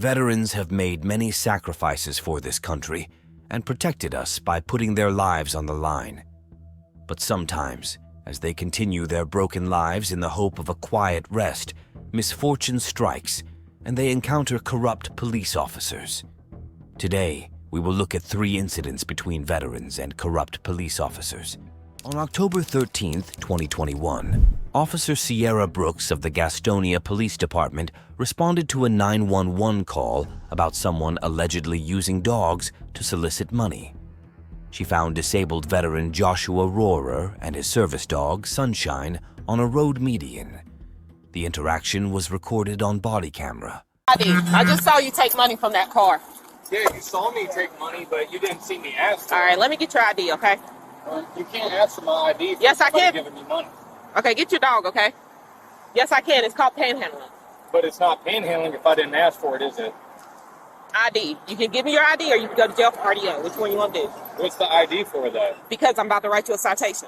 Veterans have made many sacrifices for this country and protected us by putting their lives on the line. But sometimes, as they continue their broken lives in the hope of a quiet rest, misfortune strikes and they encounter corrupt police officers. Today, we will look at 3 incidents between veterans and corrupt police officers. On October 13, 2021, Officer Sierra Brooks of the Gastonia Police Department responded to a 911 call about someone allegedly using dogs to solicit money. She found disabled veteran Joshua Rohrer and his service dog, Sunshine, on a road median. The interaction was recorded on body camera. I just saw you take money from that car. Yeah, you saw me take money, but you didn't see me ask for it. All right, let me get your ID, okay? You can't ask for my ID for Yes, I somebody can. giving me money. Okay, get your dog, okay? Yes, I can. It's called panhandling. But it's not panhandling if I didn't ask for it, is it? ID. You can give me your ID or you can go to jail for RDO. Which one you want to do? What's the ID for that? Because I'm about to write you a citation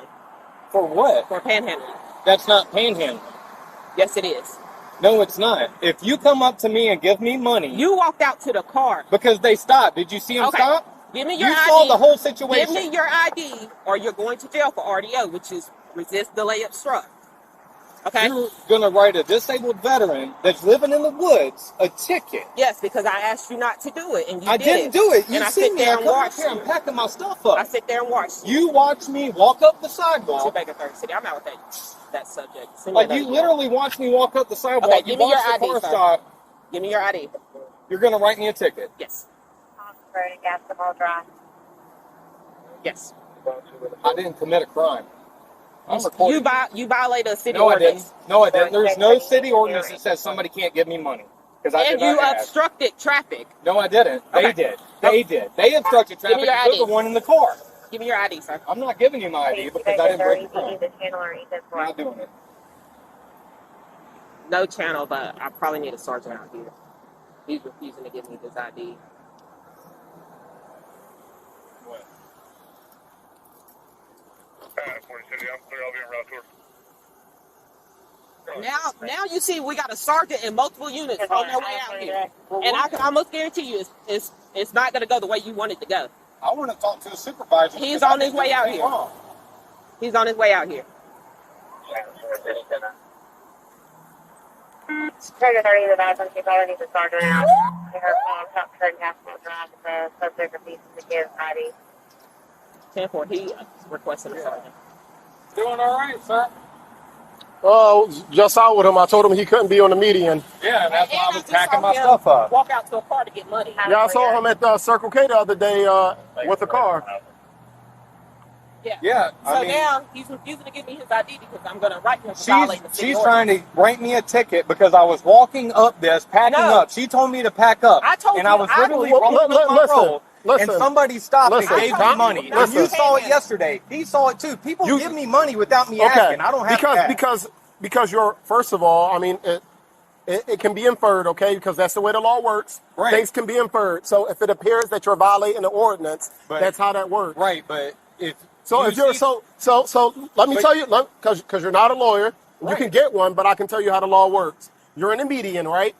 For what? for panhandling. That's not panhandling. Yes, it is. No, it's not. If you come up to me and give me money... You walked out to the car. Because they stopped. Did you see them Okay. stop? Give me your You ID. saw the whole situation. Give me your ID or you're going to jail for RDO, which is resist, delay, obstruct. Okay? You're going to write a disabled veteran that's living in the woods a ticket. Yes, because I asked you not to do it, and you I did didn't do it. You and I see sit me. there I and come up watched here. you. I'm packing my stuff up. I sit there and watched you. You watch me walk up the Two sidewalk. Baker 30 City. I'm out with that subject. Send me Like, another you email. literally watched me walk up the sidewalk. Okay, you give me your watched the ID, car sir. stop. Give me your ID. You're going to write me a ticket. Yes. Basketball drive. Yes. I didn't commit a crime. I'm recording. You violate a city No, I ordinance. didn't. No, I didn't. There's no city ordinance that says somebody can't give me money. Because I And did you not ask. obstructed traffic. No, I didn't. They Okay. did. They did. They obstructed Give me traffic. your You're the ID. one in the car. Give me your ID, sir. I'm not giving you my ID because I didn't break the crime. The channel or Ethan I'm not doing it. No channel, but I probably need a sergeant out here. He's refusing to give me his ID. What? Now you see we got a sergeant and multiple units on their way out here. And I can almost guarantee you it's not going to go the way you want it to go. I want to talk to a supervisor. He's because I on his didn't way do out anything here. wrong. He's on his way out here. Trigger 30 the bathroom. She's already the sergeant out. Her phone top turn Basketball drive. The subject refuses to give ID. 10-4, he requested a sergeant. Doing all right, sir. Just out with him. I told him he couldn't be on the median. Yeah, and that's why I was just packing saw my him stuff up. Walk out to a car to get money. Yeah, I saw him at Circle K the other day with the car. Yeah. Yeah, So I mean, now he's refusing to give me his ID because I'm going to write him for violating the city she's ordinance. trying to write me a ticket because I was walking up this, packing No. up. She told me to pack up. I told and you I was I literally was- rolling up my Listen, road, listen, and somebody stopped listen. and gave me I told money. you, And you listen. saw it yesterday. He saw it too. People You- give me money without me Okay, asking. I don't have to ask. because you're, first of all, I mean, it can be inferred, okay, because that's the way the law works. Right. Things can be inferred. So if it appears that you're violating the ordinance, But- that's how that works. Right, but if So if you're see- so let me But- tell you, because you're not a lawyer, you Right. can get one, but I can tell you how the law works. You're in a median, right?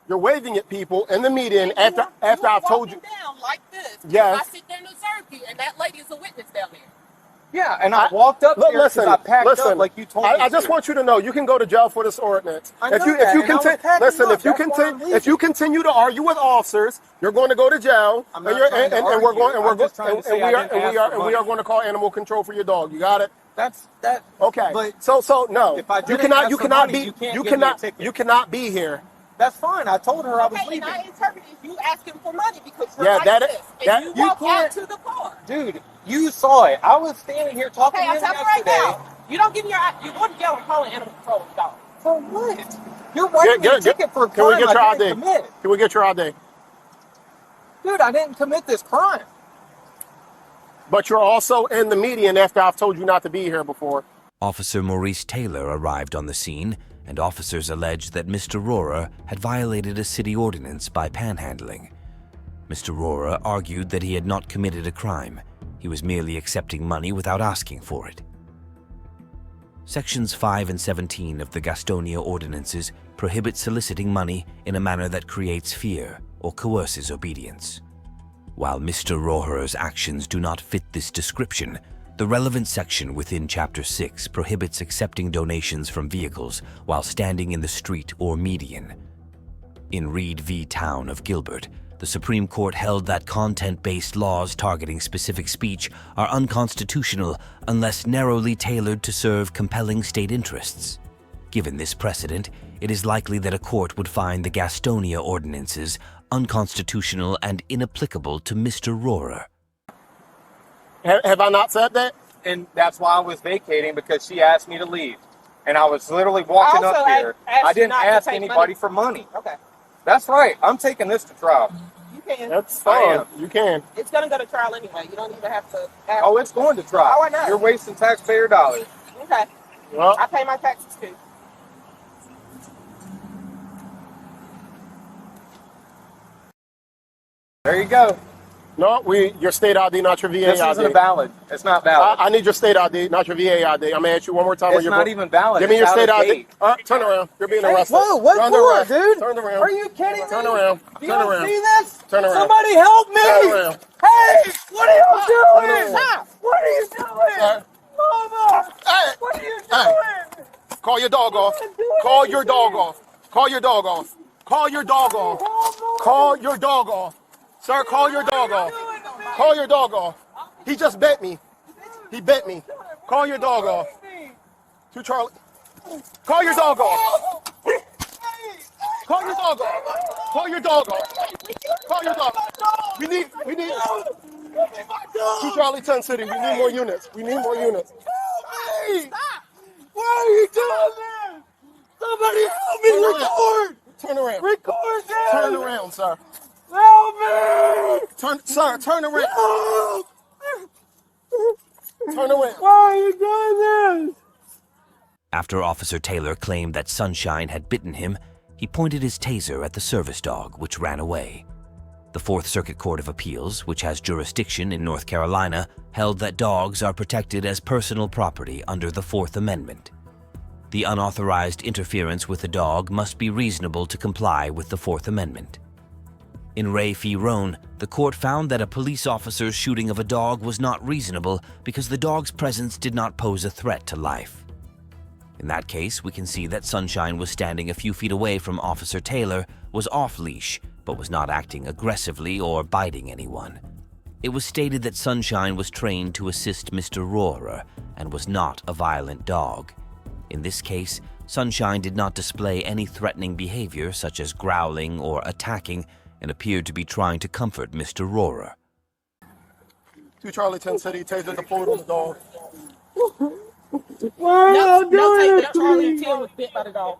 You're waving at people in the median after I've told you. Down like this. Yes. I sit there and observe you, and that lady is a witness down there. yeah, and I walked up here because I packed up like you told me. I just want you to know you can go to jail for this ordinance. I know that, and I was packing listen, up. if you That's why I'm continue, if you continue to argue with officers, you're going to go to jail. I'm and not trying to we're argue. going I'm just trying to say I didn't ask for we are money. going to call animal control for your dog. You got it? That's that. Okay. But So no, if I you didn't cannot ask you for cannot money, be you can't you give me a cannot ticket. you cannot be here. that's fine. I told her I was Okay, and leaving. I interpreted you asking for money because you're Yeah, like that- this. that- And you you walk out can't- to the car. Dude, you saw it. I was standing here talking Okay, to I'm him telling you right yesterday. now. You don't give me your ID. You're going to jail and calling animal control on the dog. For what? You're writing me a ticket for a Can we crime get your I ID? didn't commit. Can we get your ID? Dude, I didn't commit this crime. But you're also in the median after I've told you not to be here before. Officer Maurice Taylor arrived on the scene, and officers alleged that Mr. Rohrer had violated a city ordinance by panhandling. Mr. Rohrer argued that he had not committed a crime. He was merely accepting money without asking for it. Sections 5 and 17 of the Gastonia Ordinances prohibit soliciting money in a manner that creates fear or coerces obedience. While Mr. Rohrer's actions do not fit this description, the relevant section within Chapter 6 prohibits accepting donations from vehicles while standing in the street or median. In Reed v. Town of Gilbert, the Supreme Court held that content-based laws targeting specific speech are unconstitutional unless narrowly tailored to serve compelling state interests. Given this precedent, it is likely that a court would find the Gastonia ordinances unconstitutional and inapplicable to Mr. Rohrer. Have I not said that? And that's why I was vacating, because she asked me to leave. And I was literally walking I also up here. asked I you didn't not to ask take anybody money. for money. Okay. That's right. I'm taking this to trial. You can. That's I fine. am. You can. It's going to go to trial anyway. You don't even have to ask. Oh, it's going to trial. Oh, I know. You're wasting taxpayer dollars. Okay. Well, I pay my taxes too. There you go. no, your state ID, not your VA This ID. isn't valid. It's not valid. I need your state ID, not your VA ID. I'm gonna ask you one more time. It's not even valid. Give me your It's out state of ID. date. All right, turn around. You're being Hey, arrested. whoa, what You're under for, arrest. dude? Turn around. Are you kidding me? Turn around. Do Turn you around. see this? Turn around. Somebody help me! Turn around. Hey, what are you doing? around. Stop! What are you doing? Sir. Mama! Hey. What are you Hey. doing? Call your dog off. I'm not doing Call your anything. dog off. Call your dog off. Call your dog off. Call your dog off. Sir, call your dog off. Call your dog off. He just bit me. He bit me. Call your dog off. To Charlie. Call your dog off. Call your dog off. Call your dog off. Call your dog. We need to Charlie 10 City. We need more units. We need more units. Hey! Why are you doing this? Somebody help me record! Turn around. Record this! Turn around, sir. Help me! Turn around. Help! Turn around. Why are you doing this? After Officer Taylor claimed that Sunshine had bitten him, he pointed his taser at the service dog, which ran away. The Fourth Circuit Court of Appeals, which has jurisdiction in North Carolina, held that dogs are protected as personal property under the Fourth Amendment. The unauthorized interference with a dog must be reasonable to comply with the Fourth Amendment. In Ray v. Roan, the court found that a police officer's shooting of a dog was not reasonable because the dog's presence did not pose a threat to life. In that case, we can see that Sunshine was standing a few feet away from Officer Taylor, was off-leash, but was not acting aggressively or biting anyone. It was stated that Sunshine was trained to assist Mr. Rohrer and was not a violent dog. In this case, Sunshine did not display any threatening behavior such as growling or attacking and appeared to be trying to comfort Mr. Rohrer. To Charlie 10 City, taser deployed on the dog. Why are you No doing tape this that to Charlie me? Till was bit by the dog.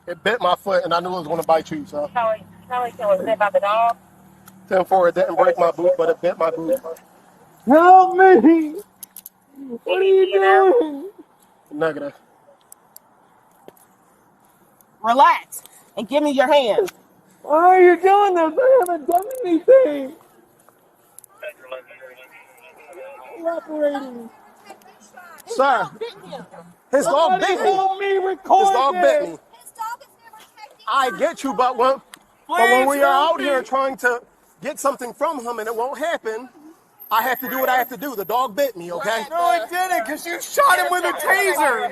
It bit my foot and I knew it was going to bite you, so. Charlie was bit by the dog. 10-4, it didn't break my boot, but it bit my boot. Help me! What are you doing? Negative. Relax and give me your hand. Why are you doing this? I haven't done anything. Cooperating. Sir, his dog Somebody bit me. help me record His dog this. bit me. I get you, but when we are help out me. here trying to get something from him and it won't happen, I have to do what I have to do. The dog bit me, okay? No, it didn't, because you shot him with a taser.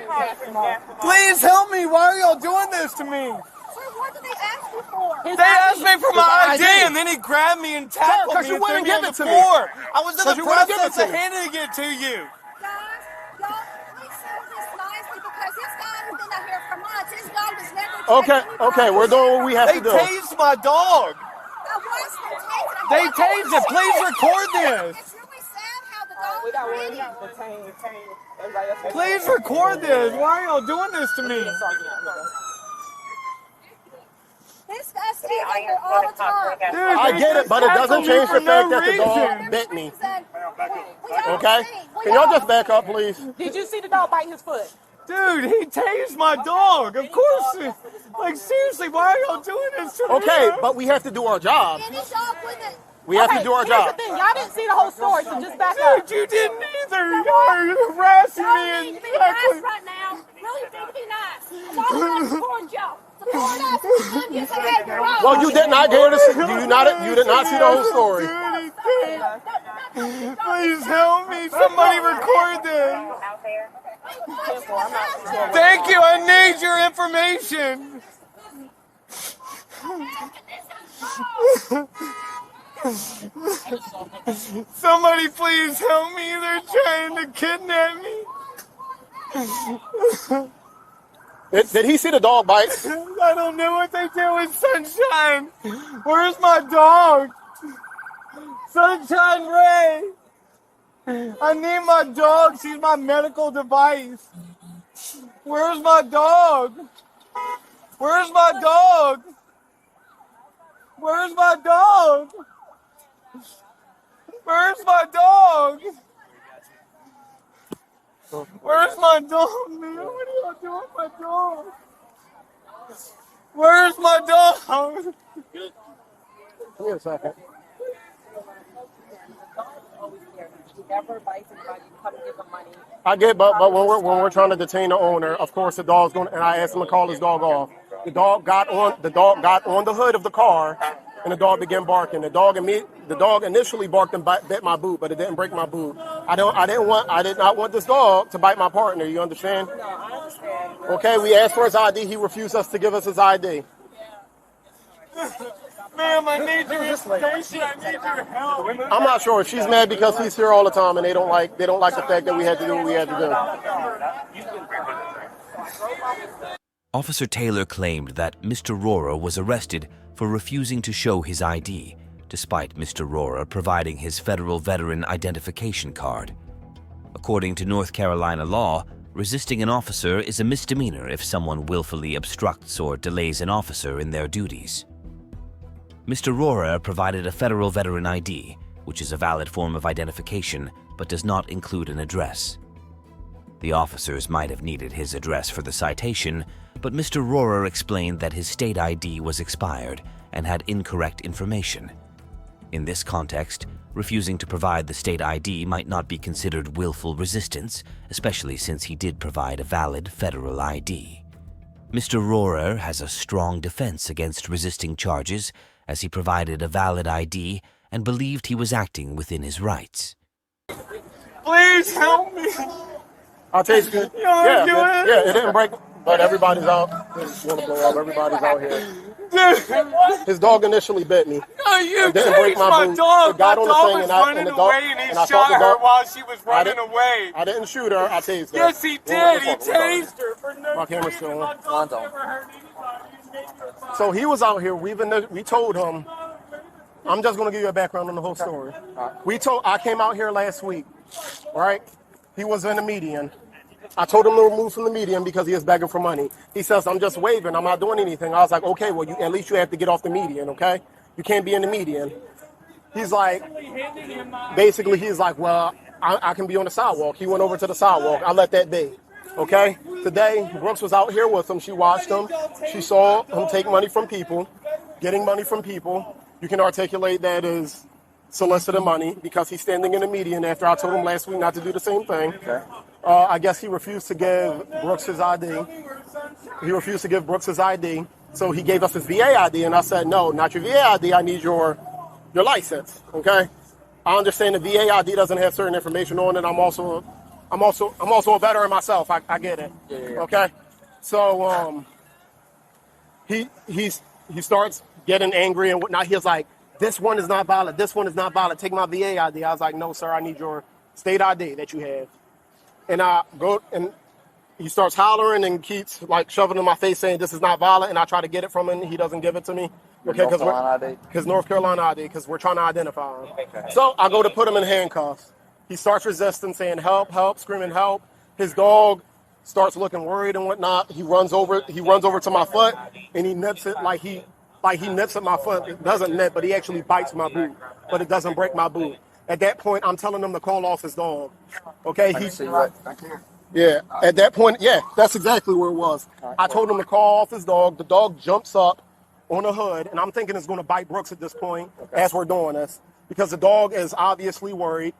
Please help me. Why are y'all doing this to me? What did they ask you for? His They asked me for my ID. ID, and then he grabbed me and tackled Sir, 'cause me you and threw wouldn't me on give the it to me. floor. I was in 'Cause the you wouldn't give it process to of me. handing it to you. Guys, y'all, please settle this nicely because this guy has been out here for months. His dog was never Okay, we're doing what we have They to do. tased my dog. They tased it. Please record this. It's really sad how the dog We got one. treated. Everybody else. Please record this. Why are y'all doing this to me? This guy stays out here all the time. Dude, I they get it, just but it doesn't tackled me change for the fact no that the dog reason. bit me. Okay? Okay? Can y'all just back up, please? Did you see the dog bite his foot? Dude, he tased my dog. Of course. Like, seriously, why are y'all doing this to me? Okay, but we have to do our job. Any dog with it. We have to do our Here's the job. thing. Y'all didn't see the whole story, so just back up. You didn't either. You're harassing Don't me. need to be nice right now. Really need to be nice. I'm all about support y'all. Support us. I'm just a girl. Well, you did not hear the. You did not see the whole story. Please help me. Somebody record this. Out there. Thank you. I need your information. Somebody please help me. They're trying to kidnap me. Did he see the dog bite? I don't know what they do with Sunshine. Where's my dog? Sunshine Ray. I need my dog. She's my medical device. Where's my dog? Where's my dog? Where's my dog? Where's my dog? Where's my dog, man? What are y'all doing with my dog? Where's my dog? Give me a second. Never bites anybody. Come give them money. I get, but when we're trying to detain the owner, of course the dog's going. And I asked him to call his dog off. The dog got on the hood of the car, and the dog began barking. The dog initially barked and bit my boot, but it didn't break my boot. I did not want this dog to bite my partner. You understand? No, I understand. Okay, we asked for his ID. He refused us to give us his ID. Ma'am, I need your information. I need your help. I'm not sure. She's mad because he's here all the time, and they don't like the fact that we had to do what we had to do. Officer Taylor claimed that Mr. Rohrer was arrested for refusing to show his ID, despite Mr. Rohrer providing his federal veteran identification card. According to North Carolina law, resisting an officer is a misdemeanor if someone willfully obstructs or delays an officer in their duties. Mr. Rohrer provided a federal veteran ID, which is a valid form of identification but does not include an address. The officers might have needed his address for the citation, but Mr. Rohrer explained that his state ID was expired and had incorrect information. In this context, refusing to provide the state ID might not be considered willful resistance, especially since he did provide a valid federal ID. Mr. Rohrer has a strong defense against resisting charges, as he provided a valid ID and believed he was acting within his rights. Please help me. I'll taste it. Yeah, it didn't break, but everybody's out. Everybody's out here. His dog initially bit me. No, you It didn't break tased my my boot. dog. It got My on the dog thing was and I- running and the dog- away, and he and I thought shot the her dog- while she was running away. I didn't shoot her. I tased her. Yes, he did. He tased her for no My camera's reason. still on. My dog never hurt anybody. So he was out here. We told him. I'm just going to give you a background on the whole story. I came out here last week, right? He was in the median. I told him to remove from the median because he was begging for money. He says, I'm just waving. I'm not doing anything. I was like, okay, well, at least you have to get off the median, okay? You can't be in the median. He's like, basically, he's like, well, I can be on the sidewalk. He went over to the sidewalk. I let that be, okay? Today, Brooks was out here with him. She watched him. She saw him take money from people, getting money from people. You can articulate that as soliciting money because he's standing in the median after I told him last week not to do the same thing. Okay. I guess he refused to give Brooks his ID. He refused to give Brooks his ID, so he gave us his VA ID, and I said, no, not your VA ID. I need your license. Okay. I understand the VA ID doesn't have certain information on it. I'm also a veteran myself. I get it. Yeah. Okay. So he starts getting angry and whatnot. He was like, this one is not valid. This one is not valid. Take my VA ID. I was like, no, sir, I need your state ID that you have. And I go and he starts hollering and keeps like shoving in my face saying this is not valid. And I try to get it from him. He doesn't give it to me. Okay, because North Carolina ID, because we're trying to identify him. Okay. So I go to put him in handcuffs. He starts resisting, saying help, help, screaming help. His dog starts looking worried and whatnot. He runs over to my foot and he nips it like he nips at my foot. It doesn't nip, but he actually bites my boot, but it doesn't break my boot. At that point, I'm telling him to call off his dog. Okay, yeah. At that point, yeah, that's exactly where it was. I told him to call off his dog. The dog jumps up on the hood, and I'm thinking it's going to bite Brooks at this point as we're doing this. because the dog is obviously worried.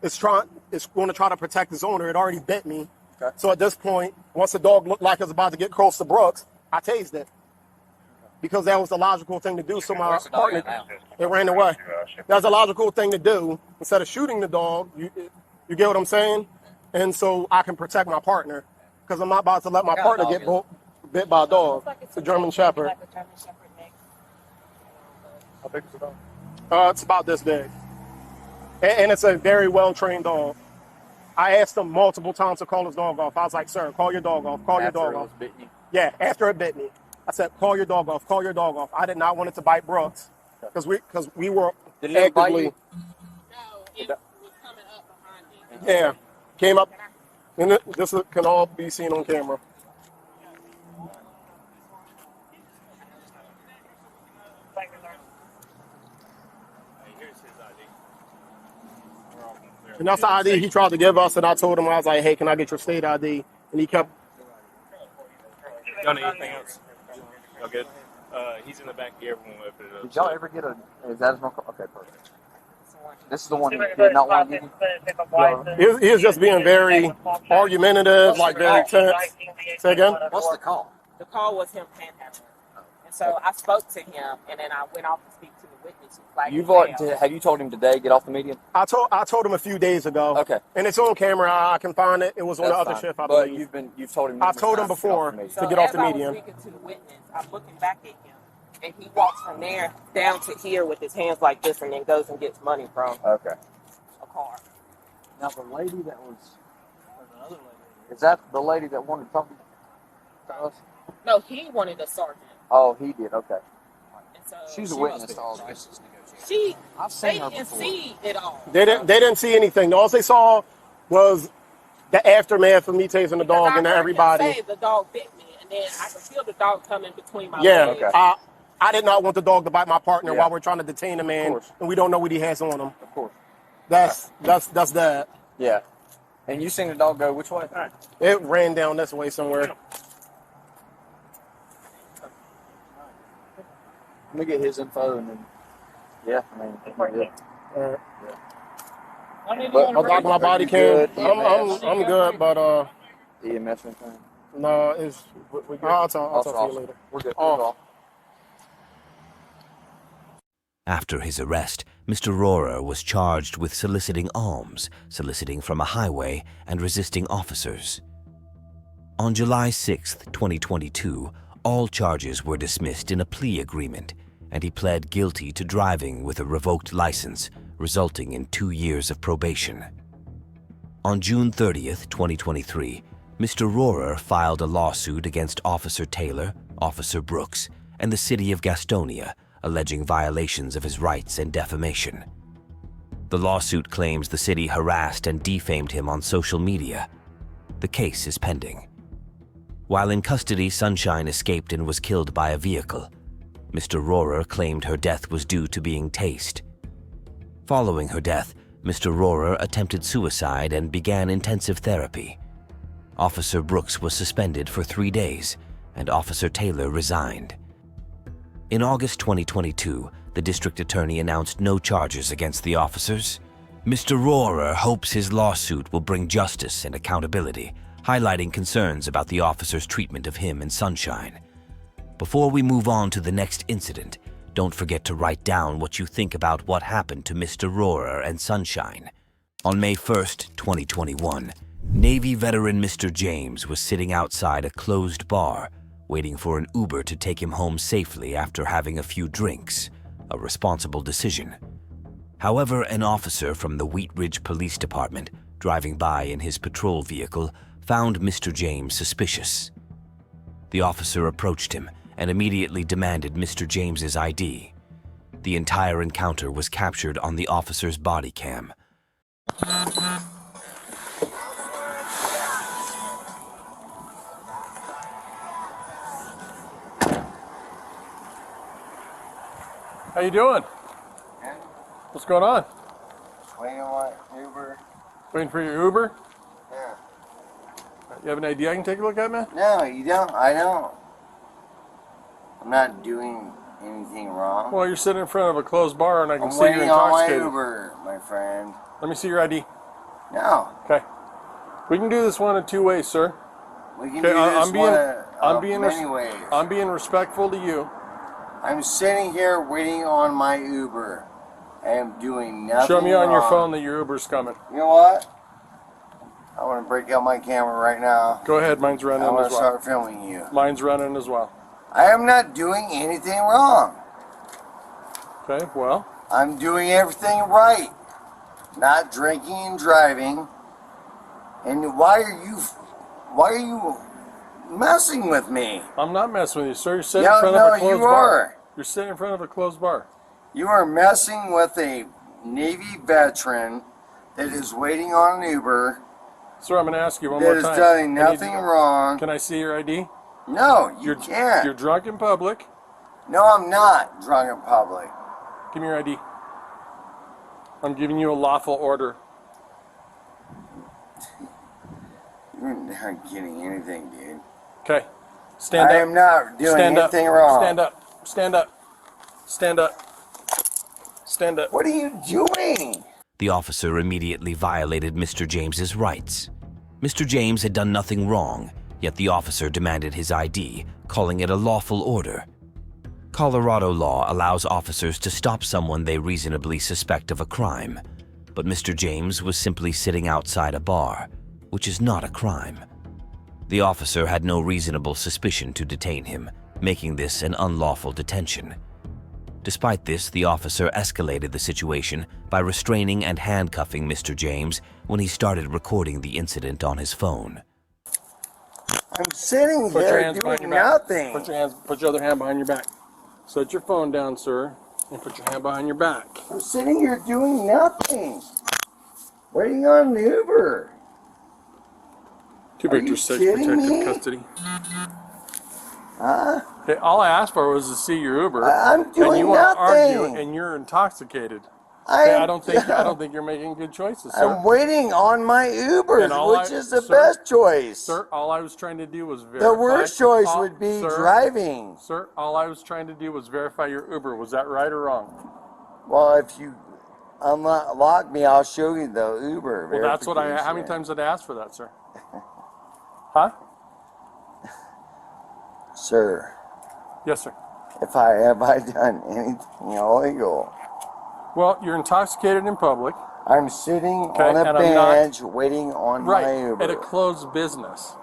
It's going to try to protect his owner. It already bit me. Okay. So at this point, once the dog looked like it was about to get close to Brooks, I tased it. Because that was the logical thing to do. So my partner, it ran away. That's a logical thing to do. Instead of shooting the dog, you get what I'm saying? And so I can protect my partner. Because I'm not about to let my partner get bit by a dog. It's a German Shepherd. How big is the dog? It's about this big. And it's a very well-trained dog. I asked him multiple times to call his dog off. I was like, sir, call your dog off. Call your dog off. Yeah, after it bit me. I said, call your dog off. Call your dog off. I did not want it to bite Brooks. Because we were Did it bite you? No, it was coming up behind me. Yeah, came up. And this can all be seen on camera. And that's the ID he tried to give us, and I told him, I was like, hey, can I get your state ID? And he kept... Y'all need anything else? Y'all good? He's in the back here. We'll open it up. Did y'all ever get is that his okay, perfect. This is the one you did not want to give you? He was just being very argumentative, like very tense. Say again? What's the call? The call was him panhandling. And so I spoke to him, and then I went off to speak to the witness who flagged him down. Have you told him today, get off the median? I told him a few days ago. Okay. And it's on camera. I can find it. It was on the other shift, I believe. But you've told him. I've told him before to get off the median. As I was speaking to the witness, I'm looking back at him, and he walks from there down to here with his hands like this, and then goes and gets money from a car. Now the lady that was, is that the lady that wanted to talk to us? No, he wanted a sergeant. Oh, he did. Okay. And so She's a witness to all this. they seen her didn't before. see it all. They didn't see anything. All they saw was the aftermath of me tasing the dog and everybody. Him say the dog bit me, and then I could feel the dog coming between my Yeah, legs. I did not want the dog to bite my partner while we're trying to detain a man, and we don't know what he has on him. Of course. That's that. Yeah. And you seen the dog go which way? It ran down this way somewhere. Let me get his info and then. Yeah, I mean. But my body cam, I'm good, but EMS or anything? no, it's. I'll talk to you later. We're good. Oh. After his arrest, Mr. Rohrer was charged with soliciting alms, soliciting from a highway, and resisting officers. On July 6, 2022, all charges were dismissed in a plea agreement, and he pled guilty to driving with a revoked license, resulting in 2 years of probation. On June 30th, 2023, Mr. Rohrer filed a lawsuit against Officer Taylor, Officer Brooks, and the city of Gastonia, alleging violations of his rights and defamation. The lawsuit claims the city harassed and defamed him on social media. The case is pending. While in custody, Sunshine escaped and was killed by a vehicle. Mr. Rohrer claimed her death was due to being tased. Following her death, Mr. Rohrer attempted suicide and began intensive therapy. Officer Brooks was suspended for 3 days, and Officer Taylor resigned. In August 2022, the district attorney announced no charges against the officers. Mr. Rohrer hopes his lawsuit will bring justice and accountability, highlighting concerns about the officers' treatment of him and Sunshine. Before we move on to the next incident, don't forget to write down what you think about what happened to Mr. Rohrer and Sunshine. On May 1st, 2021, Navy veteran Mr. James was sitting outside a closed bar, waiting for an Uber to take him home safely after having a few drinks, a responsible decision. However, an officer from the Wheat Ridge Police Department, driving by in his patrol vehicle, found Mr. James suspicious. The officer approached him and immediately demanded Mr. James's ID. The entire encounter was captured on the officer's body cam. How you doing? Yeah. What's going on? Waiting on my Uber. Waiting for your Uber? Yeah. You have an ID I can take a look at, man? No, you don't. I don't. I'm not doing anything wrong? Well, you're sitting in front of a closed bar and I can I'm see you're waiting on my intoxicated. Uber, my friend. Let me see your ID. No. Okay. We can do this one in two ways, sir. We can Okay, do this many ways. I'm being respectful to you. I'm sitting here waiting on my Uber. I am doing nothing Show me on your wrong. phone that your Uber's coming. You know what? I want to break out my camera right now. Go ahead, mine's running I want as to well. start filming you. Mine's running as well. I am not doing anything wrong. Okay, well, I'm doing everything right. Not drinking and driving. And why are you messing with me? I'm not messing with you, sir. You're sitting Yeah, in front no, of a closed you bar. are. You're sitting in front of a closed bar. You are messing with a Navy veteran that is waiting on an Uber. Sir, I'm going to ask you one That more is time. doing nothing wrong. Can I see your ID? No, you can't. You're drunk in public. No, I'm not drunk in public. Give me your ID. I'm giving you a lawful order. You're not getting anything, dude. Okay. Stand up. I am not doing Stand up. anything wrong. Stand up. Stand up. Stand up. Stand up. What are you doing? The officer immediately violated Mr. James's rights. Mr. James had done nothing wrong, yet the officer demanded his ID, calling it a lawful order. Colorado law allows officers to stop someone they reasonably suspect of a crime, but Mr. James was simply sitting outside a bar, which is not a crime. The officer had no reasonable suspicion to detain him, making this an unlawful detention. Despite this, the officer escalated the situation by restraining and handcuffing Mr. James when he started recording the incident on his phone. I'm sitting Put your here hands behind doing your back. nothing. Put your other hand behind your back. Set your phone down, sir, and put your hand behind your back. I'm sitting here doing nothing. Waiting on an Uber. Two Are you victims, sex kidding protective me? custody. Huh? Okay, all I asked for was to see your Uber. I'm doing and you want to argue, nothing. and you're intoxicated. Okay, I don't think you're making good choices, sir. I'm waiting on my Uber, And all which I- is the sir, best choice. Sir, all I was trying to do was verify. The worst choice all- would be sir, driving. Sir, all I was trying to do was verify your Uber. Was that right or wrong? Well, if you unlock me, I'll show you the Uber. Well, that's what I. How many verification. times did I ask for that, sir? Huh? Sir, Yes, sir. have I done anything illegal? Well, you're intoxicated in public, I'm sitting Okay, on a and I'm not- bench waiting on my right, Uber. at a closed business,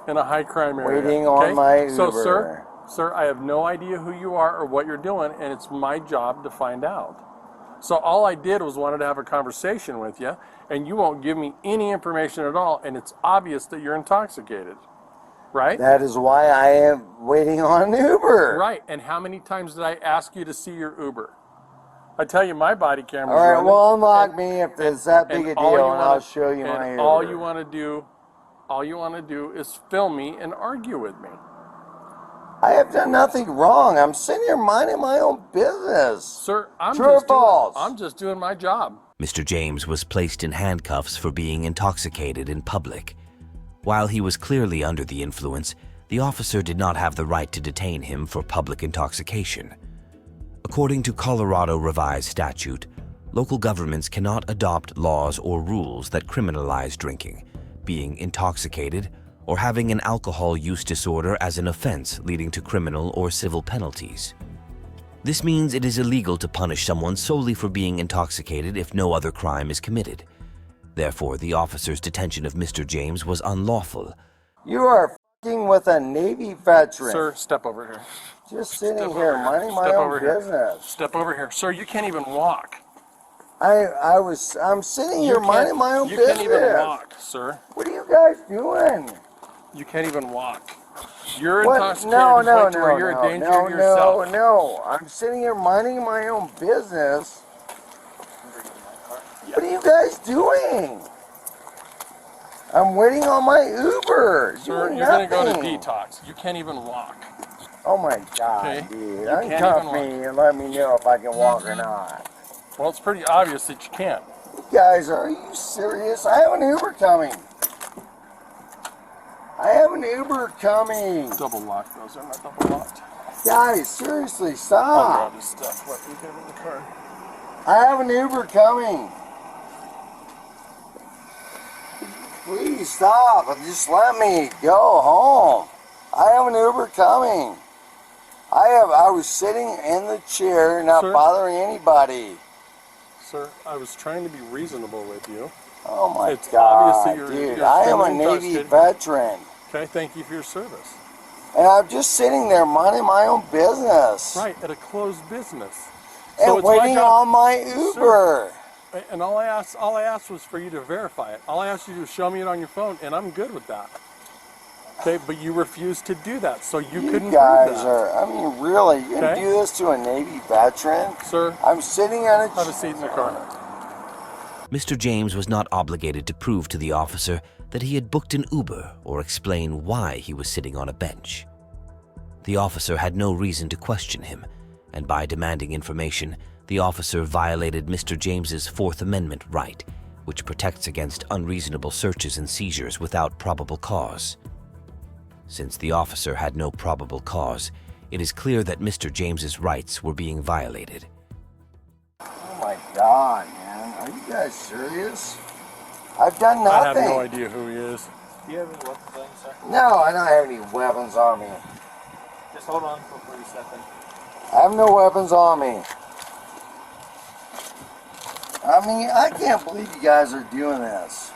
in a high crime area. Waiting on my So, Uber. sir, I have no idea who you are or what you're doing, and it's my job to find out. So all I did was wanted to have a conversation with you, and you won't give me any information at all, and it's obvious that you're intoxicated, right? That is why I am waiting on an Uber. Right, and how many times did I ask you to see your Uber? I tell you, my body camera's All right, running, well, unlock and- me if it's that big a all deal, you and wanna- I'll show you my and Uber. all you want to do is film me and argue with me. I have done nothing wrong. I'm sitting here minding my own business. Sir, True or false? I'm just doing my job. Mr. James was placed in handcuffs for being intoxicated in public. While he was clearly under the influence, the officer did not have the right to detain him for public intoxication. According to Colorado Revised Statute, local governments cannot adopt laws or rules that criminalize drinking, being intoxicated, or having an alcohol use disorder as an offense leading to criminal or civil penalties. This means it is illegal to punish someone solely for being intoxicated if no other crime is committed. Therefore, the officer's detention of Mr. James was unlawful. You are f***ing with a Navy veteran. Sir, step over here. Just sitting Step here over here. minding my Step own over here. business. Step over here. Sir, you can't even walk. I'm sitting here minding my own you business. can't even walk, sir. What are you guys doing? You can't even walk. You're What? intoxicated No, to the no, point to no, where you're no, a danger no, to yourself. no. I'm sitting here minding my own business. What are you guys doing? I'm waiting on my Uber. Sir, Doing you're going to go to nothing. detox. You can't even walk. Oh my God, Okay. dude. You can't Uncuff even me and let me know if I can walk or not. Well, it's pretty obvious that you can't. You guys, are you serious? I have an Uber coming. I have an Uber coming. Double lock those. They're not double locked. Guys, seriously, I'll stop. grab his stuff. What, we have in the car? I have an Uber coming. Please stop. Just let me go home. I have an Uber coming. I was sitting in the chair, not Sir? bothering anybody. Sir, I was trying to be reasonable with you. Oh my It's God, obvious that you're dude! I am a extremely Navy intoxicated. veteran, Okay, thank you for your service. and I'm just sitting there minding my own business Right, at a closed business. and it's my waiting job- on my Uber. And all I asked was for you to verify it. All I asked you to do was show me it on your phone, and I'm good with that. Okay, but you refused to do that, so you couldn't You guys prove that. are, I mean, really, you gonna Okay. do this to a Navy veteran? Sir, I'm sitting on a have a seat in the car. Mr. James was not obligated to prove to the officer that he had booked an Uber or explain why he was sitting on a bench. The officer had no reason to question him, and by demanding information, the officer violated Mr. James's Fourth Amendment right, which protects against unreasonable searches and seizures without probable cause. Since the officer had no probable cause, it is clear that Mr. James's rights were being violated. Oh my God, man. Are you guys serious? I've done nothing. I have no idea who he is. Do you have any weapons on you, sir? No, I don't have any weapons on me. Just hold on before you step in. I have no weapons on me. I mean, I can't believe you guys are doing this.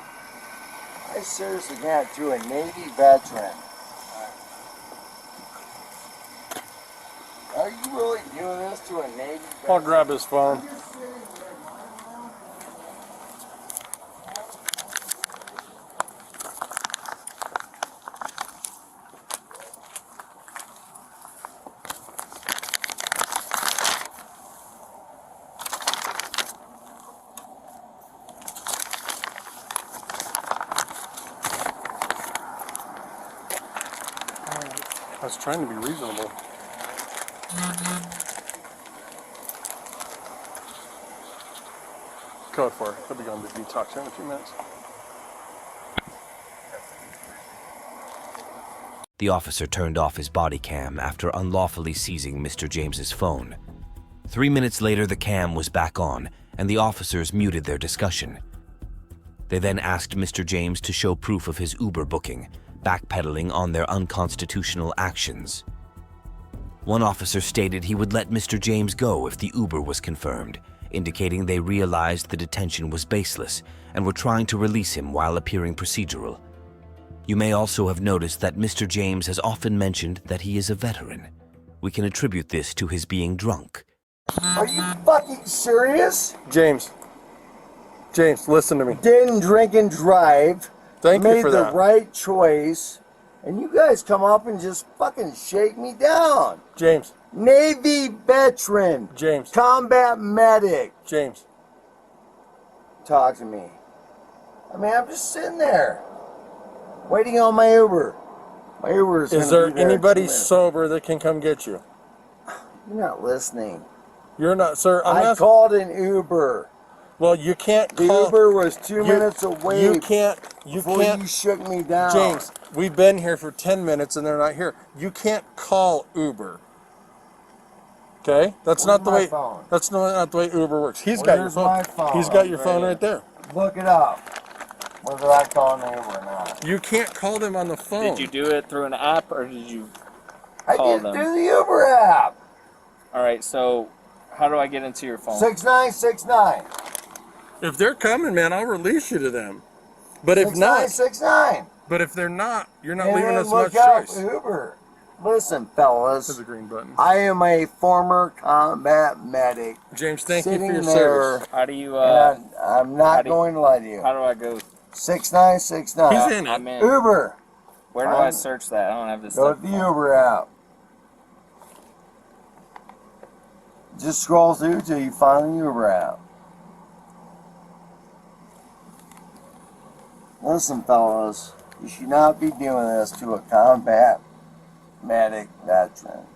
I seriously can't to a Navy veteran. Are you really doing this to a Navy veteran? I'll grab his phone. I was trying to be reasonable. Code 4. He'll be going to detox here in a few minutes. The officer turned off his body cam after unlawfully seizing Mr. James's phone. 3 minutes later, the cam was back on, and the officers muted their discussion. They then asked Mr. James to show proof of his Uber booking, backpedaling on their unconstitutional actions. One officer stated he would let Mr. James go if the Uber was confirmed, indicating they realized the detention was baseless and were trying to release him while appearing procedural. You may also have noticed that Mr. James has often mentioned that he is a veteran. We can attribute this to his being drunk. Are you fucking serious? James, listen to me. Didn't drink and drive. Thank you made for the that. right choice. And you guys come up and just fucking shake me down. James, Navy veteran. James, Combat medic. James. Talk to me. I mean, I'm just sitting there. Waiting on my Uber. My Uber is Is gonna there be there in anybody 2 minutes. sober that can come get you? You're not listening. You're not, sir. I called an Uber. Well, you can't The call. Uber was 2 minutes away. You can't. before you shook me down. James, we've been here for 10 minutes and they're not here. You can't call Uber. Okay? That's Where's not the my way. phone? That's not the way Uber works. He's got your Where's phone. my phone? He's got your phone right there. Look it up. Whether I call an Uber or not. You can't call them on the phone. Did you do it through an app or did you I call did them? through the Uber app. All right, so how do I get into your phone? 6969. If they're coming, man, I'll release you to them. But if not, 6969. but if they're not, you're not And leaving then us much look up choice. Uber. Listen, fellas. There's a green button. I am a former combat medic. James, thank you for sitting your there, service. How do you and I'm how not do you- going to lie to you. how do I go? 6969. He's in it. I'm in. Uber. Where do I search that? I don't have this Go stuff. to the Uber app. Just scroll through till you find the Uber app. Listen, fellas, you should not be doing this to a combat medic veteran.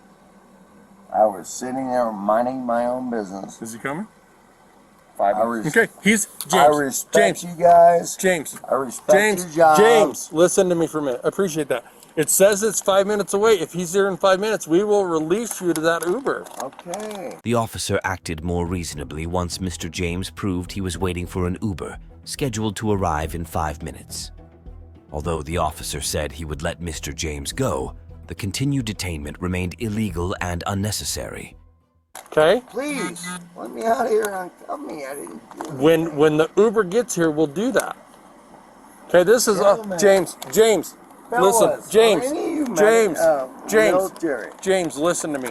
I was sitting there minding my own business. Is he coming? I Okay, he's James. I respect James. you guys. James. I respect James. your job. James. Listen to me for a minute. I appreciate that. It says it's 5 minutes away. If he's here in 5 minutes, we will release you to that Uber. Okay. The officer acted more reasonably once Mr. James proved he was waiting for an Uber, scheduled to arrive in 5 minutes. Although the officer said he would let Mr. James go, the continued detainment remained illegal and unnecessary. Okay? Please, let me out of here. Help me out of here. When the Uber gets here, we'll do that. Okay, this is Gentlemen. James. Fellas, Listen, James. are any of you James. James. Military? James, listen to me.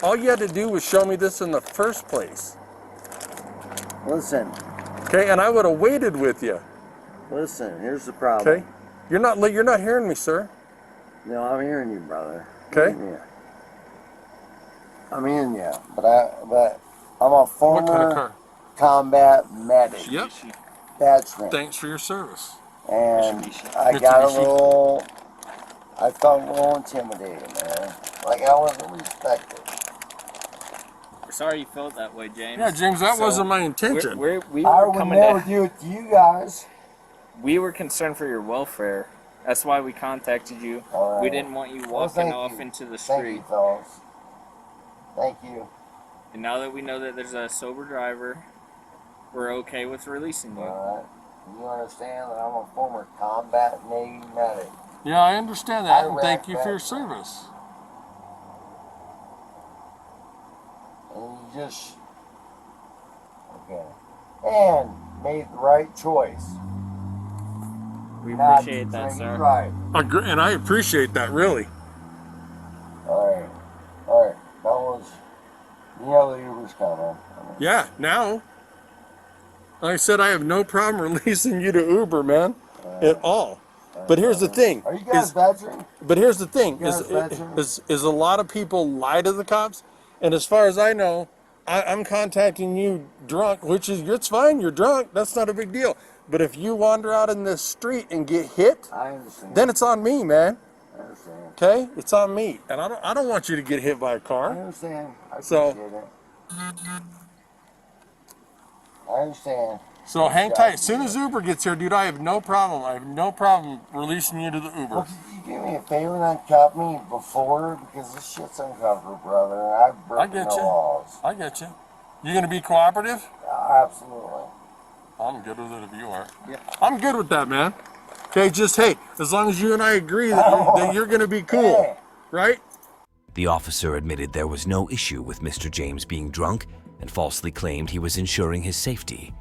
All you had to do was show me this in the first place. Listen, Okay, and I would have waited with you. listen. Here's the problem. Okay? You're not hearing me, sir. No, I'm hearing you, brother. Okay? Yeah. I'm hearing you, but I'm a What kind of former car? combat medic. Yep. Veteran. Thanks for your service. And I got a Mitsubishi. little, I felt a little intimidated, man. Like I wasn't respected. We're sorry you felt that way, James. Yeah, James, that So, wasn't my intention. We I were would coming never to, do it to you guys. we were concerned for your welfare. That's why we contacted you. All right. We didn't want you Well, walking thank off you. into the Thank street. you, fellas. Thank you. And now that we know that there's a sober driver, we're okay with releasing you. All right. You understand that I'm a former combat Navy medic. Yeah, I understand that, and Iraq thank you for your veteran. service. And you just, okay. And made the right choice. We Not appreciate that, drinking sir. Right. And I appreciate that, really. All right. All right. Fellas, you know the Uber's coming. Yeah, now. Like I said, I have no problem releasing you to Uber, man, at all. But here's the thing. Are you guys veterans? But here's the thing: You guys veterans? is a lot of people lie to the cops, and as far as I know, I'm contacting you drunk, which is it's fine. You're drunk. That's not a big deal. But if you wander out in this street and get hit, I understand. then it's on me, man. I understand. Okay, it's on me, and I don't want you to get hit by a I car. understand. I So- appreciate it. I understand. So hang tight. As soon as Uber gets here, dude, I have no problem. I have no problem releasing you to the Uber. Well, could you do me a favor and uncuff me before? Because this shit's uncomfortable, brother. And I've broken get the you. laws. I get you. You gonna be cooperative? Absolutely. I'm good with it if you are. Yeah. I'm good with that, man. Okay, just hey, as long as you and I agree that you're gonna be cool, Hey. right? The officer admitted there was no issue with Mr. James being drunk and falsely claimed he was ensuring his safety.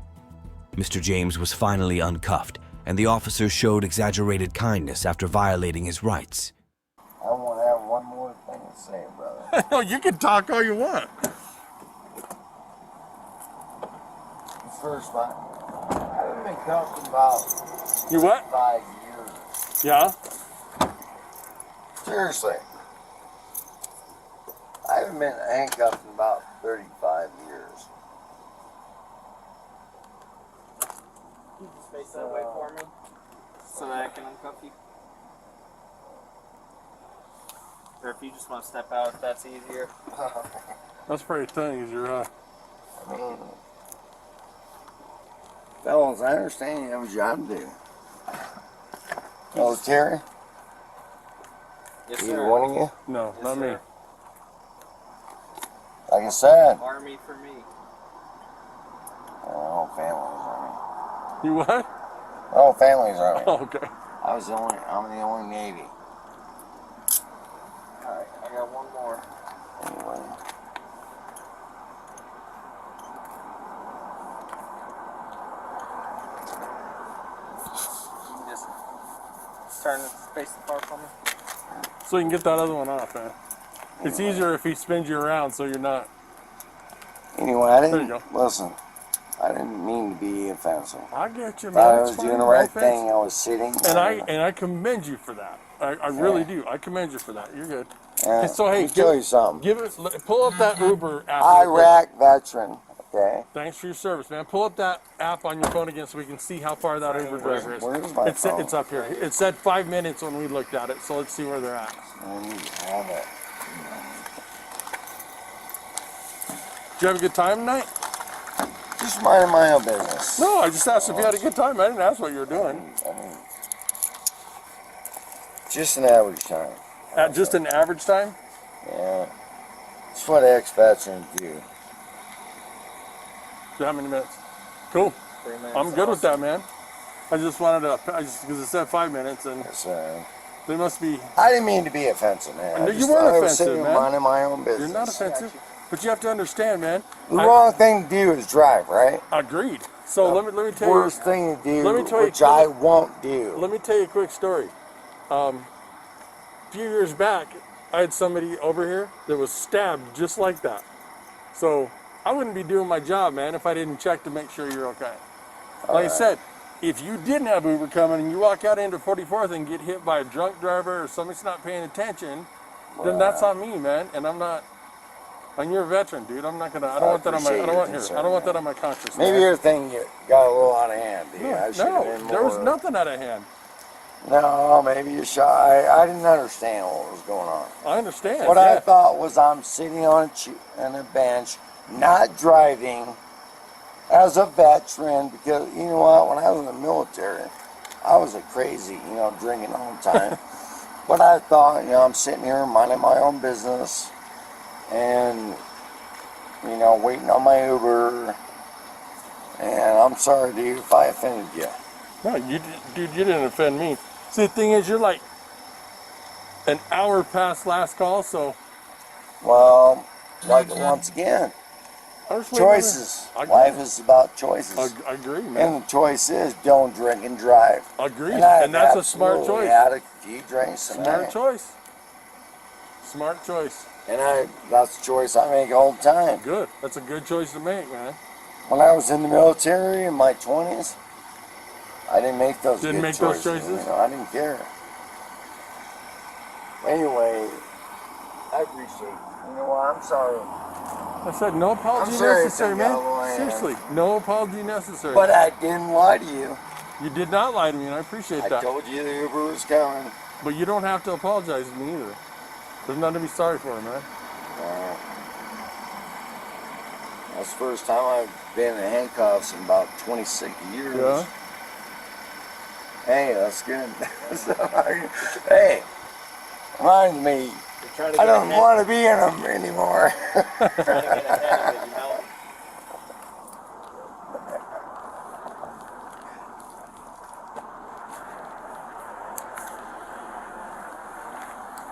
Mr. James was finally uncuffed, and the officer showed exaggerated kindness after violating his rights. I want to have one more thing to say, brother. No, you can talk all you want. First, man, I haven't been cuffed in about You what? 5 years. Yeah. Seriously. I haven't been handcuffed in about 35 years. Can you just face that way for me so that I can uncuff you? Or if you just want to step out, if that's easier. That's pretty thing, is your I mean, fellas, I understand you have a job to do. Oh, Terry? Yes, Either sir. one of you? No, Yes, not me. sir. Like I said, Army for me. oh, families are You what? me. Oh, families are me. Oh, okay. I'm the only Navy. Alright, I got one more. Anyway. You can just turn and face the car for me. So you can get that other one off, man. It's easier if he spins you around, so you're not. Anyway, I There you didn't, go. listen, I didn't mean to be offensive. I get you, man. Thought I It's was fine, doing the no right offense. thing. I was sitting. And I commend you for that. I really do. I commend you for that. You're good. Yeah, So hey, let me tell you something. give it. Pull up that Uber app. real quick. Iraq veteran. Okay. Thanks for your service, man. Pull up that app on your phone again so we can see how far that Uber driver is. Where's my phone? It's up here. It said 5 minutes when we looked at it, so let's see where they're at. I need to have it. Did you have a good time tonight? Just minding my own business. No, I just asked if you had a good time. I didn't ask what you were doing. I mean, Just an average time. At just an average time? Yeah. That's what ex-veterans do. So how many minutes? Cool. 3 minutes. I'm good with that, man. I just wanted to, because it said 5 minutes, and Yes, sir. they must be. I didn't mean to be offensive, man. No, I you just weren't thought I was offensive, sitting man. minding my own business. You're not offensive, but you have to understand, man. The wrong thing to do is drive, right? Agreed. So let me tell you. Worst thing to do, let me tell you, which I won't do. Let me tell you a quick story. A few years back, I had somebody over here that was stabbed just like that. So I wouldn't be doing my job, man, if I didn't check to make sure you're okay. Like I said, if you didn't have Uber coming and you walk out into 44th and get hit by a drunk driver or somebody's not paying attention, then that's on me, man. And I'm not. And you're a veteran, dude. I'm not gonna. I don't want that on my. I don't want that on my conscience. Maybe man. your thing got a little out of hand, dude. I should have been No, more. there was nothing out of hand. No, maybe you're shy. I didn't understand what was going on. I understand. What I thought was I'm sitting on a bench, not driving, as a veteran, because you know what? When I was in the military, I was a crazy, drinking all the time. But I thought, I'm sitting here minding my own business, and waiting on my Uber. And I'm sorry, dude, if I offended you. No, dude, you didn't offend me. See, the thing is, you're like an hour past last call, so. Well, once again, choices. Life is about choices. I agree, man. And the choice is don't drink and drive. Agreed. And that's a smart choice. I had a few drinks Smart choice. Smart choice. And that's the choice I make all the time. Good. That's a good choice to make, man. When I was in the military in my 20s, I didn't make those Didn't good make choices. those choices? I didn't care. Anyway, I appreciate it. You know what? I'm sorry. I said no apology necessary, man. Seriously, no apology necessary. But I didn't lie to you. You did not lie to me, and I appreciate that. I told you the Uber was coming. But you don't have to apologize to me either. There's nothing to be sorry for, man. That's the first time I've been in handcuffs in about 26 years. Yeah. Hey, that's good. Hey, reminds me, I don't want to be in them anymore.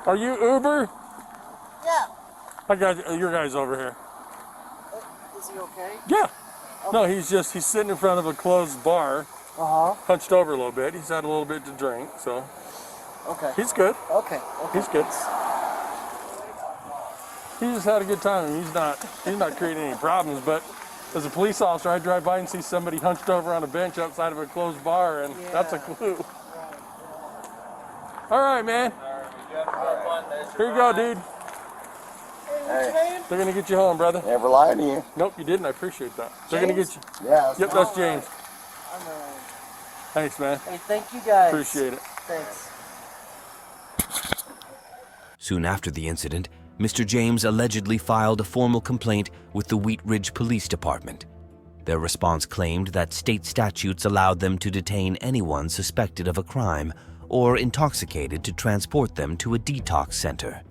Are you Uber? Yeah. I got your guy's over here. Is he okay? Yeah. Okay. No, he's sitting in front of a closed bar, hunched over a little bit. He's had a little bit to drink, so. Okay. He's good. Okay. He's good. He just had a good time. He's not creating any problems, but as a police officer, I drive by and see somebody hunched over on a bench outside of a closed bar, and that's a clue. All right, man. Here you go, dude. Hey, they're gonna get you home, brother. Never lied to you. Nope, you didn't. I appreciate that. They're gonna get you. Yeah. Yep, that's James. Thanks, man. Hey, thank you guys. Appreciate it. Thanks. Soon after the incident, Mr. James allegedly filed a formal complaint with the Wheat Ridge Police Department. Their response claimed that state statutes allowed them to detain anyone suspected of a crime or intoxicated to transport them to a detox center.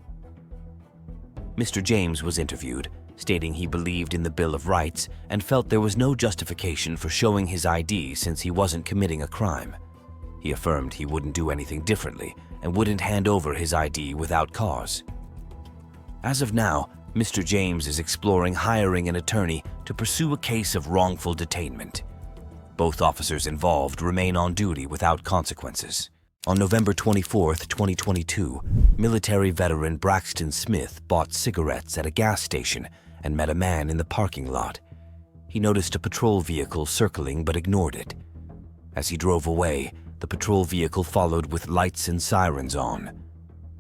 Mr. James was interviewed, stating he believed in the Bill of Rights and felt there was no justification for showing his ID since he wasn't committing a crime. He affirmed he wouldn't do anything differently and wouldn't hand over his ID without cause. As of now, Mr. James is exploring hiring an attorney to pursue a case of wrongful detainment. Both officers involved remain on duty without consequences. On November 24, 2022, military veteran Braxton Smith bought cigarettes at a gas station and met a man in the parking lot. He noticed a patrol vehicle circling but ignored it. As he drove away, the patrol vehicle followed with lights and sirens on.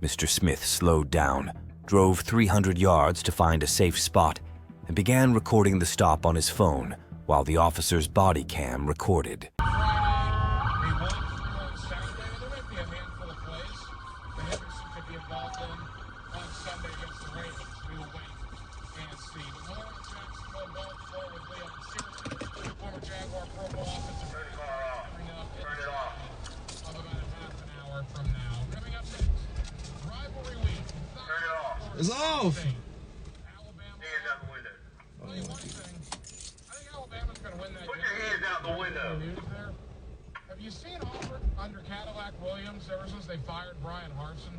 Mr. Smith slowed down, drove 300 yards to find a safe spot, and began recording the stop on his phone while the officer's body cam recorded. From now. Coming up It's off. Hands out the window. Put your hands out the window. Have you seen Auburn under Cadillac Williams ever since they fired Brian Harsin?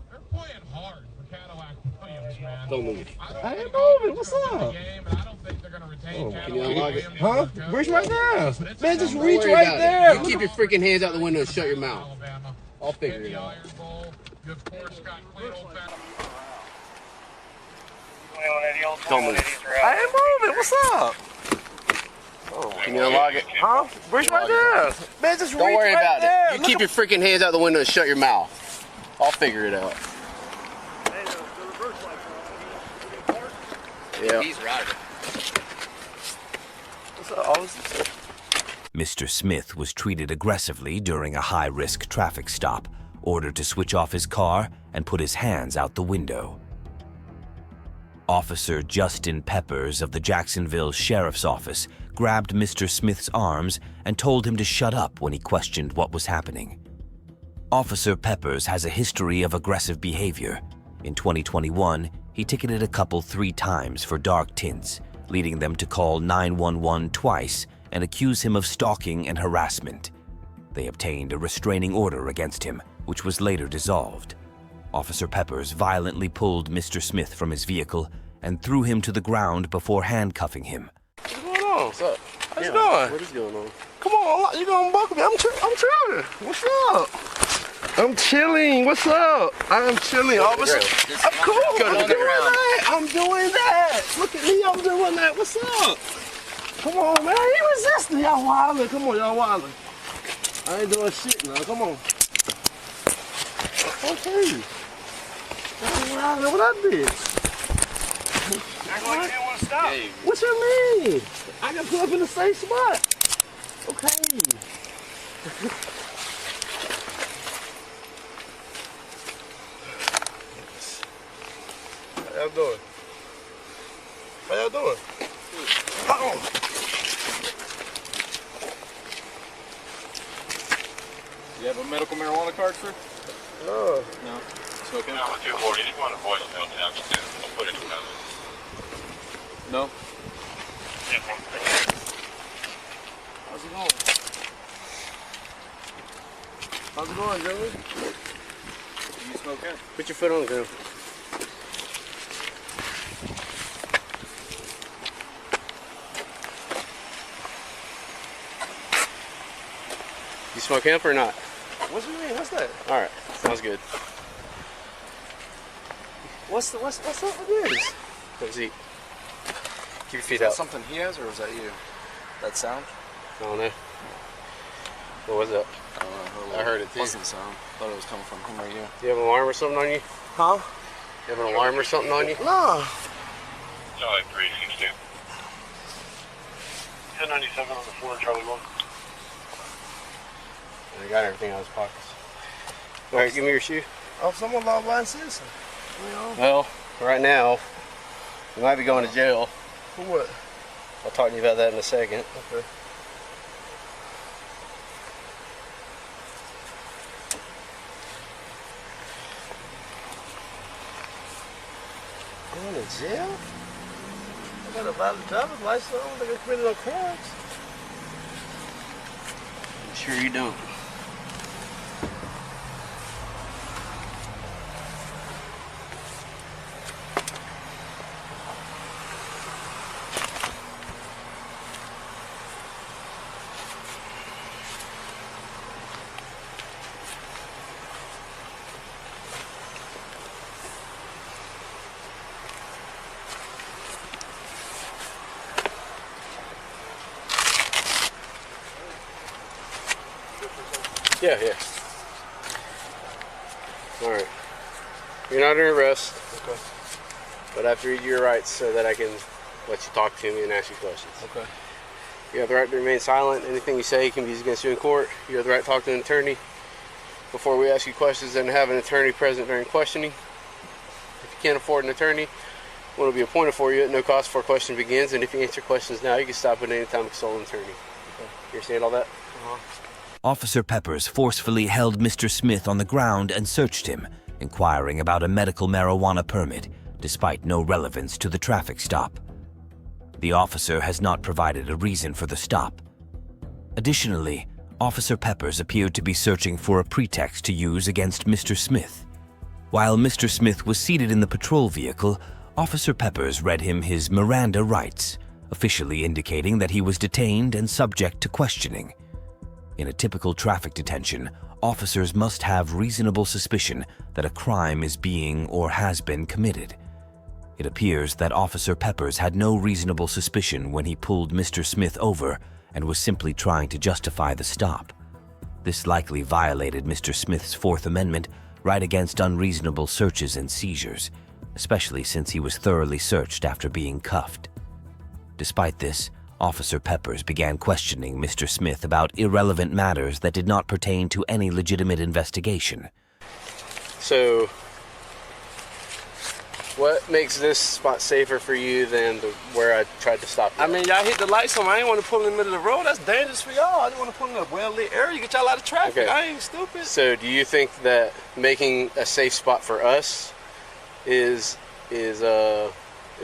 They're playing hard for Cadillac Williams, man. Don't move. I ain't moving. What's up? I don't think they're going to retain Cadillac Williams. Huh? Reach right there. Man, just reach right there. You keep your freaking hands out the window and shut your mouth. I'll figure it out. You, of course, got clean old-fashioned. Don't move. I ain't moving. What's up? Can you unlock it? Huh? Reach right there. Man, just Don't reach worry right about there. it. You keep your freaking hands out the window and shut your mouth. I'll figure it out. Yeah. He's right. What's up, officer? Mr. Smith was treated aggressively during a high-risk traffic stop, ordered to switch off his car and put his hands out the window. Officer Justin Peppers of the Jacksonville Sheriff's Office grabbed Mr. Smith's arms and told him to shut up when he questioned what was happening. Officer Peppers has a history of aggressive behavior. In 2021, he ticketed a couple 3 times for dark tints, leading them to call 911 twice and accuse him of stalking and harassment. They obtained a restraining order against him, which was later dissolved. Officer Peppers violently pulled Mr. Smith from his vehicle and threw him to the ground before handcuffing him. What's going on? What's up? How's it going? What is going on? Come on, you gonna buckle me? I'm chilling. What's up? I'm chilling. What's up? I'm chilling, officer. I'm cool. I'm doing that. I'm doing that. Look at me. I'm doing that. What's up? Come on, man. You resisting. Y'all wildin'. Come on, y'all wildin'. I ain't doing shit now. Come on. Okay. Y'all wildin'. What I did? Act like you want to stop. Hey. What you mean? I got put up in the same spot. Okay. How y'all doing? How y'all doing? Oh. You have a medical marijuana card, sir? Oh. No. Smoking? No, 240. Just want a voicemail now. I'll put it in the No. How's it going? How's it going, Joey? You smoking? Put your foot on the ground. You smoke hemp or not? What you mean? What's that? All right, sounds good. What's up with this? Have a seat. Keep your feet Is that out. something he has, or was that you? That sound? I don't know. What was that? I don't know. I heard it too. Wasn't sound. Thought it was coming from him or you. Do you have an alarm or something on you? Huh? You have an alarm or something on you? Nah. Charlie 362. 1097 on the floor, Charlie 1. I got everything out of his pockets. All right, give me your shoe. Oh, someone law-abiding citizen. You know? Well, right now, you might be going to jail. For what? I'll talk to you about that in a second. Okay. Going to jail? I got a valid driver's license. I don't think I committed no crimes. I'm sure you don't. Yeah. All right. You're not under arrest. Okay. But I have to read your rights so that I can let you talk to me and ask you questions. Okay. You have the right to remain silent. Anything you say can be used against you in court. You have the right to talk to an attorney before we ask you questions and have an attorney present during questioning. If you can't afford an attorney, one will be appointed for you at no cost before question begins. And if you answer questions now, you can stop at any time and consult an attorney. Okay. You understand all that? Uh-huh. Officer Peppers forcefully held Mr. Smith on the ground and searched him, inquiring about a medical marijuana permit despite no relevance to the traffic stop. The officer has not provided a reason for the stop. Additionally, Officer Peppers appeared to be searching for a pretext to use against Mr. Smith. While Mr. Smith was seated in the patrol vehicle, Officer Peppers read him his Miranda rights, officially indicating that he was detained and subject to questioning. In a typical traffic detention, officers must have reasonable suspicion that a crime is being or has been committed. It appears that Officer Peppers had no reasonable suspicion when he pulled Mr. Smith over and was simply trying to justify the stop. This likely violated Mr. Smith's Fourth Amendment right against unreasonable searches and seizures, especially since he was thoroughly searched after being cuffed. Despite this, Officer Peppers began questioning Mr. Smith about irrelevant matters that did not pertain to any legitimate investigation. So, what makes this spot safer for you than where I tried to stop you? I mean, y'all hit the lights on me. I ain't want to pull in the middle of the road. That's dangerous for y'all. I just want to pull in a well-lit area. You get y'all out of traffic. Okay. I ain't stupid. So, do you think that making a safe spot for us is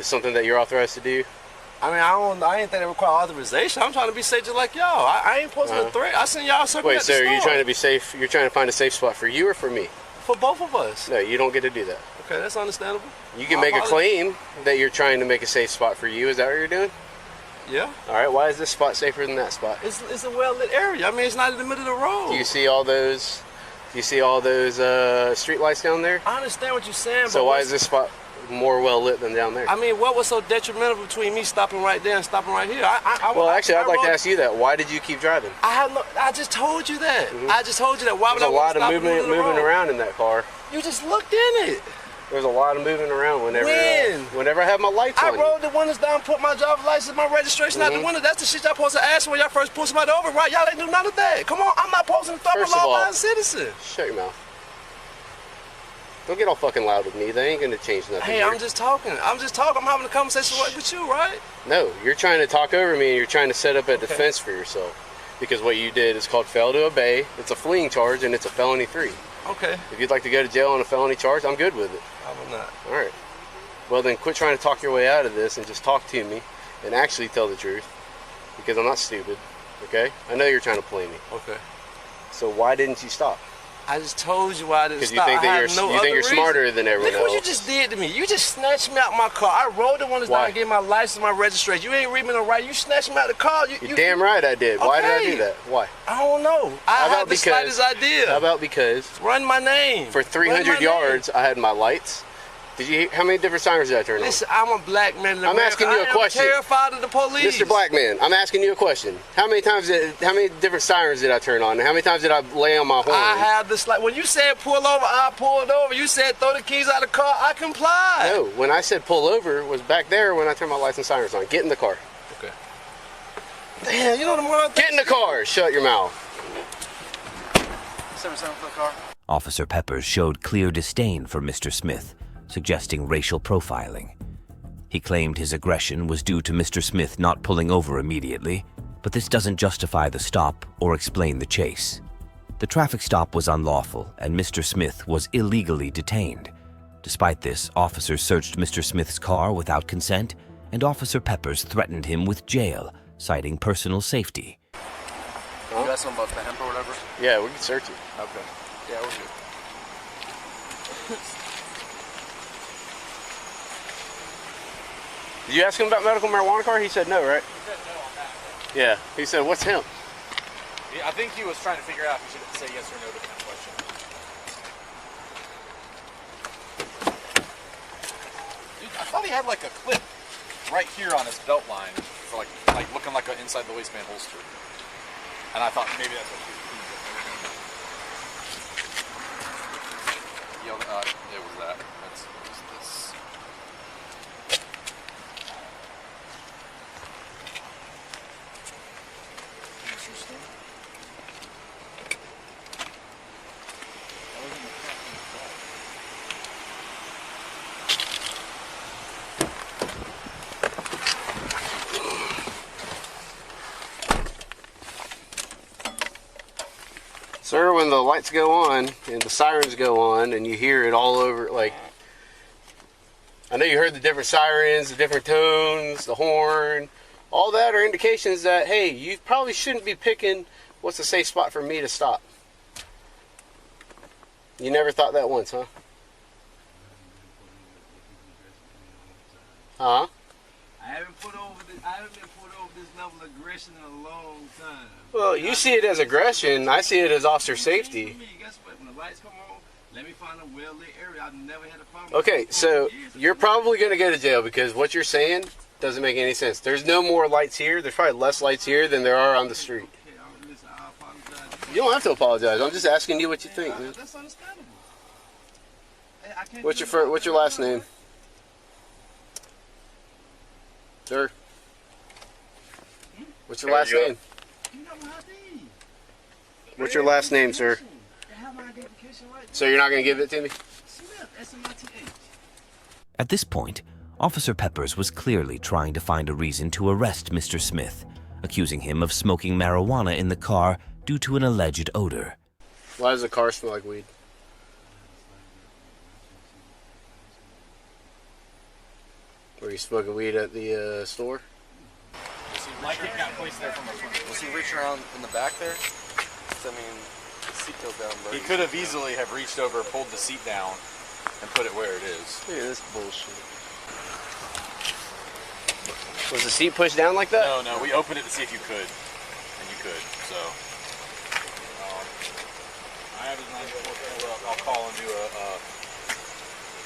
something that you're authorized to do? I mean, I ain't think it require authorization. I'm trying to be safe just like y'all. I ain't posing a threat. I seen y'all circling Wait, at so the are you store. trying to be safe? You're trying to find a safe spot for you or for me? For both of us. No, you don't get to do that. Okay, that's understandable. You can make a claim that you're trying to make a safe spot for you. Is that what you're doing? Yeah. All right, why is this spot safer than that spot? It's a well-lit area. I mean, it's not in the middle of the road. Do you see all those street lights down there? I understand what you're saying, So but why is this spot more well lit than down there? I mean, what was so detrimental between me stopping right there and stopping right here? Well, actually, I'd like to ask you that. Why did you keep driving? I just told you that. I just told you that. Why would There's I a want lot to of stop moving around in that car. You just looked in it. There's a lot of moving around whenever I have my lights on. I rolled the windows down, put my driver's license, my registration out the window. That's the shit y'all supposed to ask when y'all first pull somebody over, right? Y'all ain't do none of that. Come on, I'm not supposed to stop a law-abiding citizen. Shut your mouth. Don't get all fucking loud with me. They ain't gonna change nothing. Hey, here. I'm just talking. I'm having a conversation with you, right? No, you're trying to talk over me and you're trying to set up a defense for yourself. Because what you did is called fail to obey. It's a fleeing charge and it's a felony 3. Okay. If you'd like to go to jail on a felony charge, I'm good with it. I will not. All right. Well, then quit trying to talk your way out of this and just talk to me and actually tell the truth. Because I'm not stupid, okay? I know you're trying to play me. Okay. So why didn't you stop? I just told you why I didn't stop. Because you think you're smarter than everyone else. Look what you just did to me. You just snatched me out my car. I rolled the windows down and gave my license, my registration. You ain't read me no right. You snatched me out of the car. You're damn right I did. Why did I do that? Why? I don't know. I had the slightest idea. How about because? Run my name. For 300 yards, I had my lights. How many different sirens did I turn on? Listen, I'm a black man in America. I'm asking you a question. I'm terrified of the police. Mr. Black Man, I'm asking you a question. How many different sirens did I turn on? How many times did I lay on my horn? I have this, when you said pull over, I pulled over. You said throw the keys out of the car, I complied. No, when I said pull over was back there when I turned my lights and sirens on. Get in the car. Okay. Damn, you know the more I Get in the car. Shut your mouth. 77 for the car. Officer Peppers showed clear disdain for Mr. Smith, suggesting racial profiling. He claimed his aggression was due to Mr. Smith not pulling over immediately, but this doesn't justify the stop or explain the chase. The traffic stop was unlawful and Mr. Smith was illegally detained. Despite this, officers searched Mr. Smith's car without consent, and Officer Peppers threatened him with jail, citing personal safety. You got something about the hemp or whatever? Yeah, we can search it. Okay. Yeah, we're good. Did you ask him about medical marijuana car? He said no, right? He said no on that. Yeah. He said, what's hemp? I think he was trying to figure out if he should say yes or no to that question. Dude, I thought he had like a clip right here on his belt line for like looking like an inside the waistband holster. And I thought maybe that's what he was doing. It was that. That's this. Interesting. That was in the front of the belt. Sir, when the lights go on and the sirens go on and you hear it all over, like, I know you heard the different sirens, the different tones, the horn, all that are indications that, hey, you probably shouldn't be picking what's a safe spot for me to stop. You never thought that once, huh? Huh? I haven't been put over this level of aggression in a long time. Well, you see it as aggression. I see it as officer safety. Guess what? When the lights come on, let me find a well-lit area. I've never had a problem. Okay, so you're probably going to go to jail because what you're saying doesn't make any sense. There's no more lights here. There's probably less lights here than there are on the street. You don't have to apologize. I'm just asking you what you think, man. That's understandable. What's your last name? Sir? What's your last name? What's your last name, sir? So you're not going to give it to me? At this point, Officer Peppers was clearly trying to find a reason to arrest Mr. Smith, accusing him of smoking marijuana in the car due to an alleged odor. Why does the car smell like weed? Were you smoking weed at the store? Was he reaching around in the back there? I mean, the seat goes down. He could have easily have reached over, pulled the seat down, and put it where it is. Look at this bullshit. Was the seat pushed down like that? No, we opened it to see if you could, and you could, so. I have his 944 up. I'll call and do a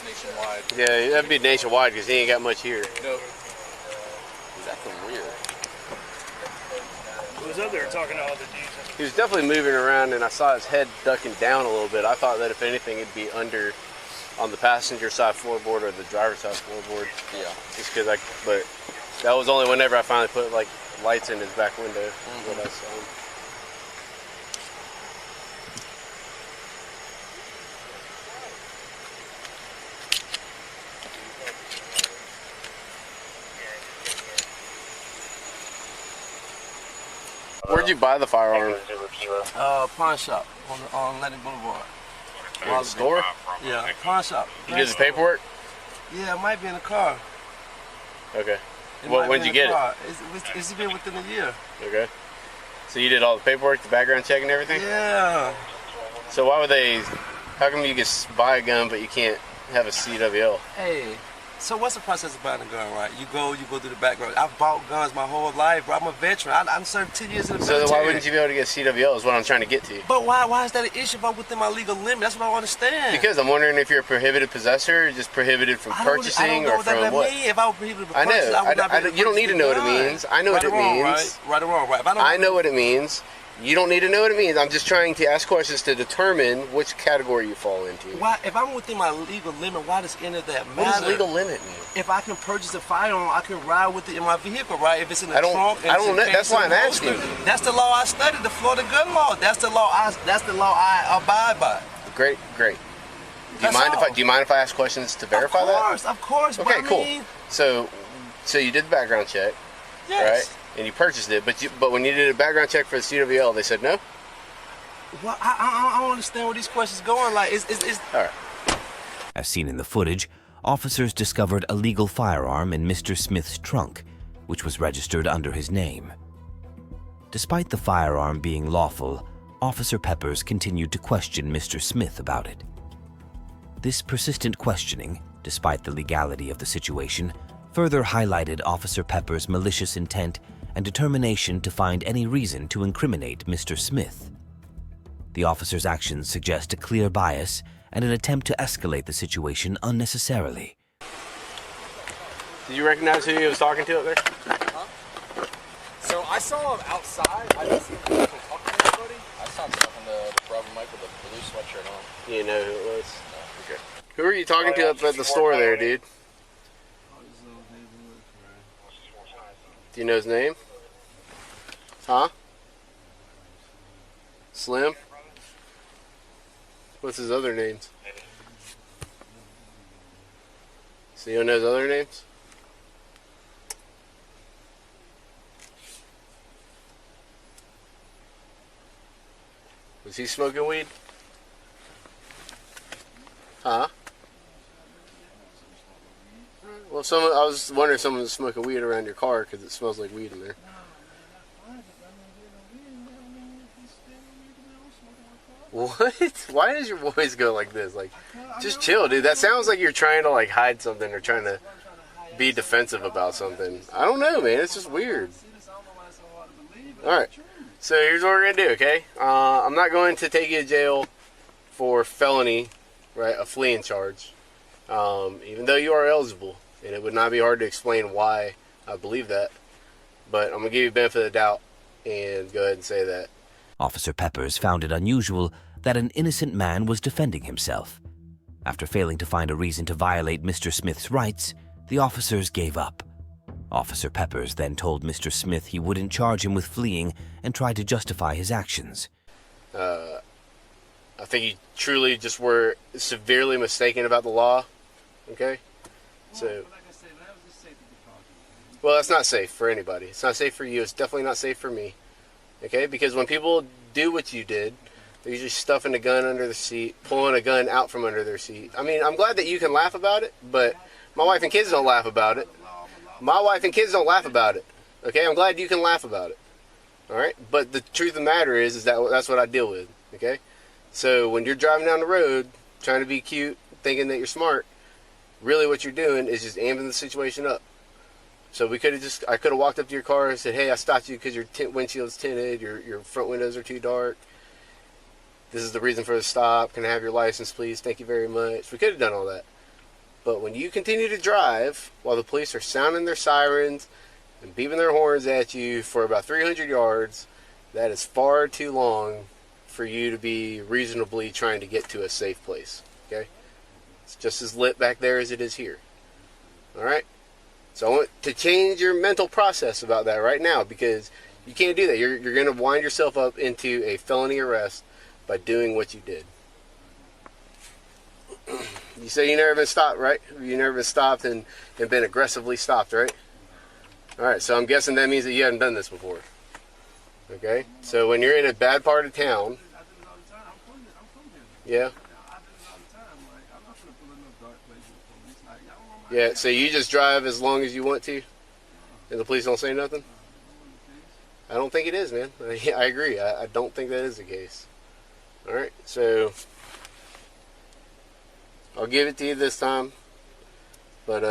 nationwide. Yeah, that'd be nationwide because he ain't got much here. Nope. He's acting weird. Who was up there talking to all the dudes? He was definitely moving around, and I saw his head ducking down a little bit. I thought that if anything, it'd be under on the passenger side floorboard or the driver's side floorboard. Yeah. Just because but that was only whenever I finally put like lights in his back window. What I saw him. Where'd you buy the firearm? Pawn shop on Atlantic Boulevard. In the store? Yeah, pawn shop. You did the paperwork? Yeah, it might be in the car. Okay. When'd you get it? It's been within a year. Okay. So you did all the paperwork, the background check and everything? Yeah. So why would they, how come you can buy a gun but you can't have a CWL? Hey, so what's the process of buying a gun, right? You go through the background. I've bought guns my whole life, bro. I'm a veteran. I served 10 years in the military. So why wouldn't you be able to get CWL is what I'm trying to get to. But why is that an issue if I'm within my legal limit? That's what I don't understand. Because I'm wondering if you're a prohibited possessor or just prohibited from purchasing or from what? If I was prohibited from purchasing, I know. You don't need to know what it means. I know what it means. Right or wrong, right? I know what it means. You don't need to know what it means. I'm just trying to ask questions to determine which category you fall into. Why, if I'm within my legal limit, why does any of that matter? What does legal limit mean? If I can purchase a firearm, I can ride with it in my vehicle, right? If it's in the trunk, I don't know. That's why I'm asking. That's the law I studied, the Florida gun law. That's the law I abide by. Great. Do you mind if I ask questions to verify that? Of course. Okay, cool. So you did the background check, yes. Right? And you purchased it, but when you did a background check for the CWL, they said no? Well, I don't understand where these questions going. Like, it's all right. As seen in the footage, officers discovered a legal firearm in Mr. Smith's trunk, which was registered under his name. Despite the firearm being lawful, Officer Peppers continued to question Mr. Smith about it. This persistent questioning, despite the legality of the situation, further highlighted Officer Peppers' malicious intent and determination to find any reason to incriminate Mr. Smith. The officer's actions suggest a clear bias and an attempt to escalate the situation unnecessarily. Did you recognize who he was talking to up there? Huh? So I saw him outside. I didn't see him talking to anybody. I saw him talking to Robert Mike with a blue sweatshirt on. You know who it was? No. Okay. Who are you talking to up at the store there, dude? Do you know his name? Huh? Slim? What's his other names? So you don't know his other names? Is he smoking weed? Huh? Well, I was wondering if someone was smoking weed around your car because it smells like weed in there. What? Why does your voice go like this? Like, just chill, dude. That sounds like you're trying to like hide something or trying to be defensive about something. I don't know, man. It's just weird. All right. So here's what we're gonna do, okay? I'm not going to take you to jail for felony, right? A fleeing charge, even though you are eligible, and it would not be hard to explain why I believe that. But I'm gonna give you the benefit of the doubt and go ahead and say that. Officer Peppers found it unusual that an innocent man was defending himself. After failing to find a reason to violate Mr. Smith's rights, the officers gave up. Officer Peppers then told Mr. Smith he wouldn't charge him with fleeing and tried to justify his actions. I think you truly just were severely mistaken about the law, okay? So, well, that's not safe for anybody. It's not safe for you. It's definitely not safe for me. Okay, because when people do what you did, they're usually stuffing a gun under the seat, pulling a gun out from under their seat. I mean, I'm glad that you can laugh about it, but my wife and kids don't laugh about it. My wife and kids don't laugh about it. Okay, I'm glad you can laugh about it. All right, but the truth of the matter is that that's what I deal with. Okay, so when you're driving down the road, trying to be cute, thinking that you're smart, really what you're doing is just amping the situation up. So I could have walked up to your car and said, hey, I stopped you because your windshield's tinted, your front windows are too dark. This is the reason for the stop. Can I have your license, please? Thank you very much. We could have done all that. But when you continue to drive while the police are sounding their sirens and beeping their horns at you for about 300 yards, that is far too long for you to be reasonably trying to get to a safe place. Okay? It's just as lit back there as it is here. All right? So I want to change your mental process about that right now, because you can't do that. You're going to wind yourself up into a felony arrest by doing what you did. You say you never been stopped, right? You never been stopped and been aggressively stopped, right? All right, so I'm guessing that means that you haven't done this before. Okay? So when you're in a bad part of town, yeah? Yeah, so you just drive as long as you want to, and the police don't say nothing? I don't think it is, man. I agree. I don't think that is the case. All right, so I'll give it to you this time, but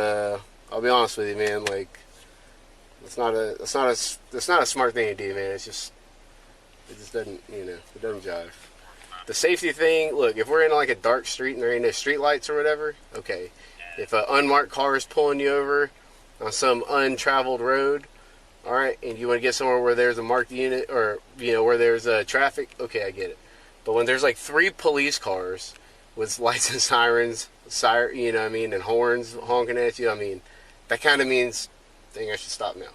I'll be honest with you, man. Like, it's not a smart thing to do, man. It just doesn't, it doesn't jive. The safety thing. Look, if we're in like a dark street and there ain't no street lights or whatever, okay. If an unmarked car is pulling you over on some untraveled road, all right, and you want to get somewhere where there's a marked unit or, where there's traffic, okay, I get it. But when there's like 3 police cars with lights and sirens, and horns honking at you, that kind of means, I should stop now.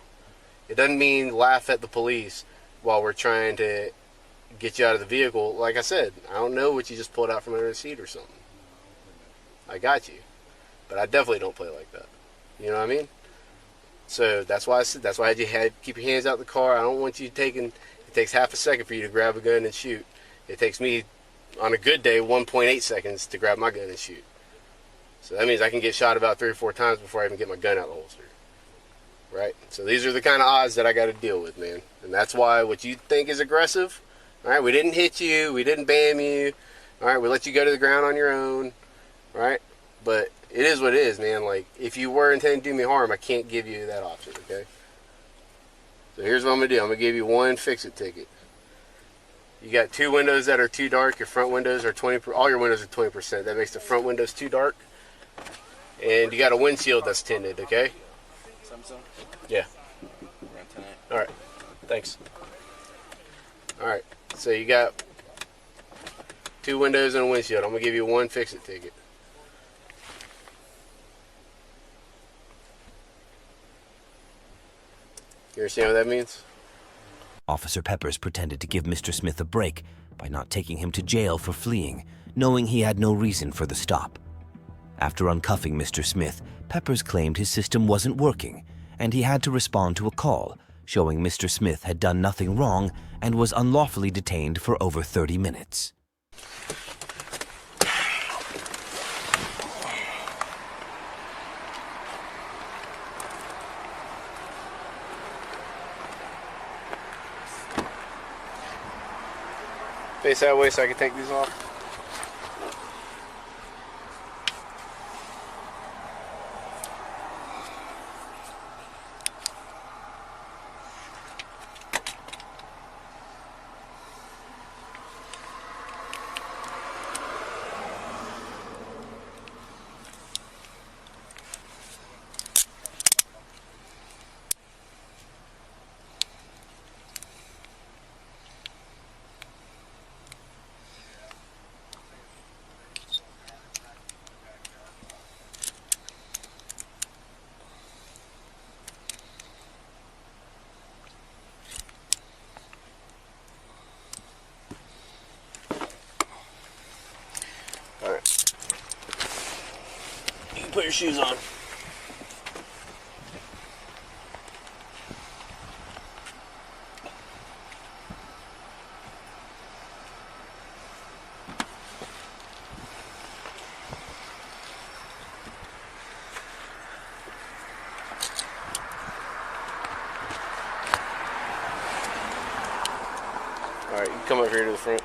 It doesn't mean laugh at the police while we're trying to get you out of the vehicle. Like I said, I don't know what you just pulled out from under the seat or something. I got you. But I definitely don't play like that. You know what I mean? So that's why I had you keep your hands out the car. I don't want you it takes half a second for you to grab a gun and shoot. It takes me, on a good day, 1.8 seconds to grab my gun and shoot. So that means I can get shot about 3 or 4 times before I even get my gun out of the holster. Right? So these are the kind of odds that I got to deal with, man. And that's why what you think is aggressive, all right, we didn't hit you, we didn't bam you, all right, we let you go to the ground on your own, all right? But it is what it is, man. Like, if you were intending to do me harm, I can't give you that option, okay? So here's what I'm going to do. I'm going to give you 1 fix-it ticket. You got 2 windows that are too dark. Your front windows are 20%. All your windows are 20%. That makes the front windows too dark. And you got a windshield that's tinted, okay? Samsung? Yeah. All right. Thanks. All right. So you got 2 windows and a windshield. I'm going to give you 1 fix-it ticket. You understand what that means? Officer Peppers pretended to give Mr. Smith a break by not taking him to jail for fleeing, knowing he had no reason for the stop. After uncuffing Mr. Smith, Peppers claimed his system wasn't working, and he had to respond to a call, showing Mr. Smith had done nothing wrong and was unlawfully detained for over 30 minutes. Face that way so I can take these off. Alright. You can put your shoes on. Alright, you can come over here to the front.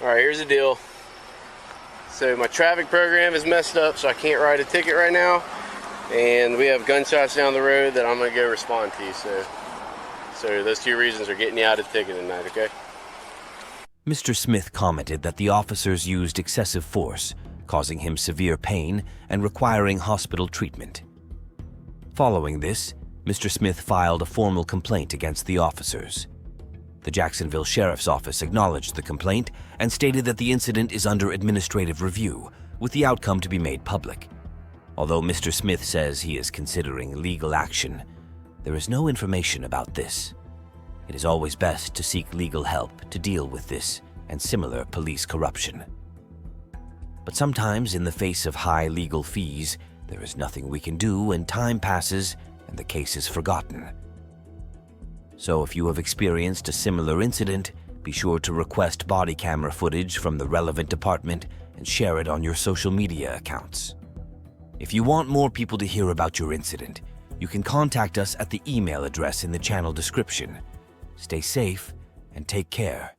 Alright, here's the deal. So my traffic program is messed up, so I can't write a ticket right now. And we have gunshots down the road that I'm going to go respond to. So those two reasons are getting you out of the ticket tonight, okay? Mr. Smith commented that the officers used excessive force, causing him severe pain and requiring hospital treatment. Following this, Mr. Smith filed a formal complaint against the officers. The Jacksonville Sheriff's Office acknowledged the complaint and stated that the incident is under administrative review, with the outcome to be made public. Although Mr. Smith says he is considering legal action, there is no information about this. It is always best to seek legal help to deal with this and similar police corruption. But sometimes, in the face of high legal fees, there is nothing we can do and time passes and the case is forgotten. So if you have experienced a similar incident, be sure to request body camera footage from the relevant department and share it on your social media accounts. If you want more people to hear about your incident, you can contact us at the email address in the channel description. Stay safe and take care.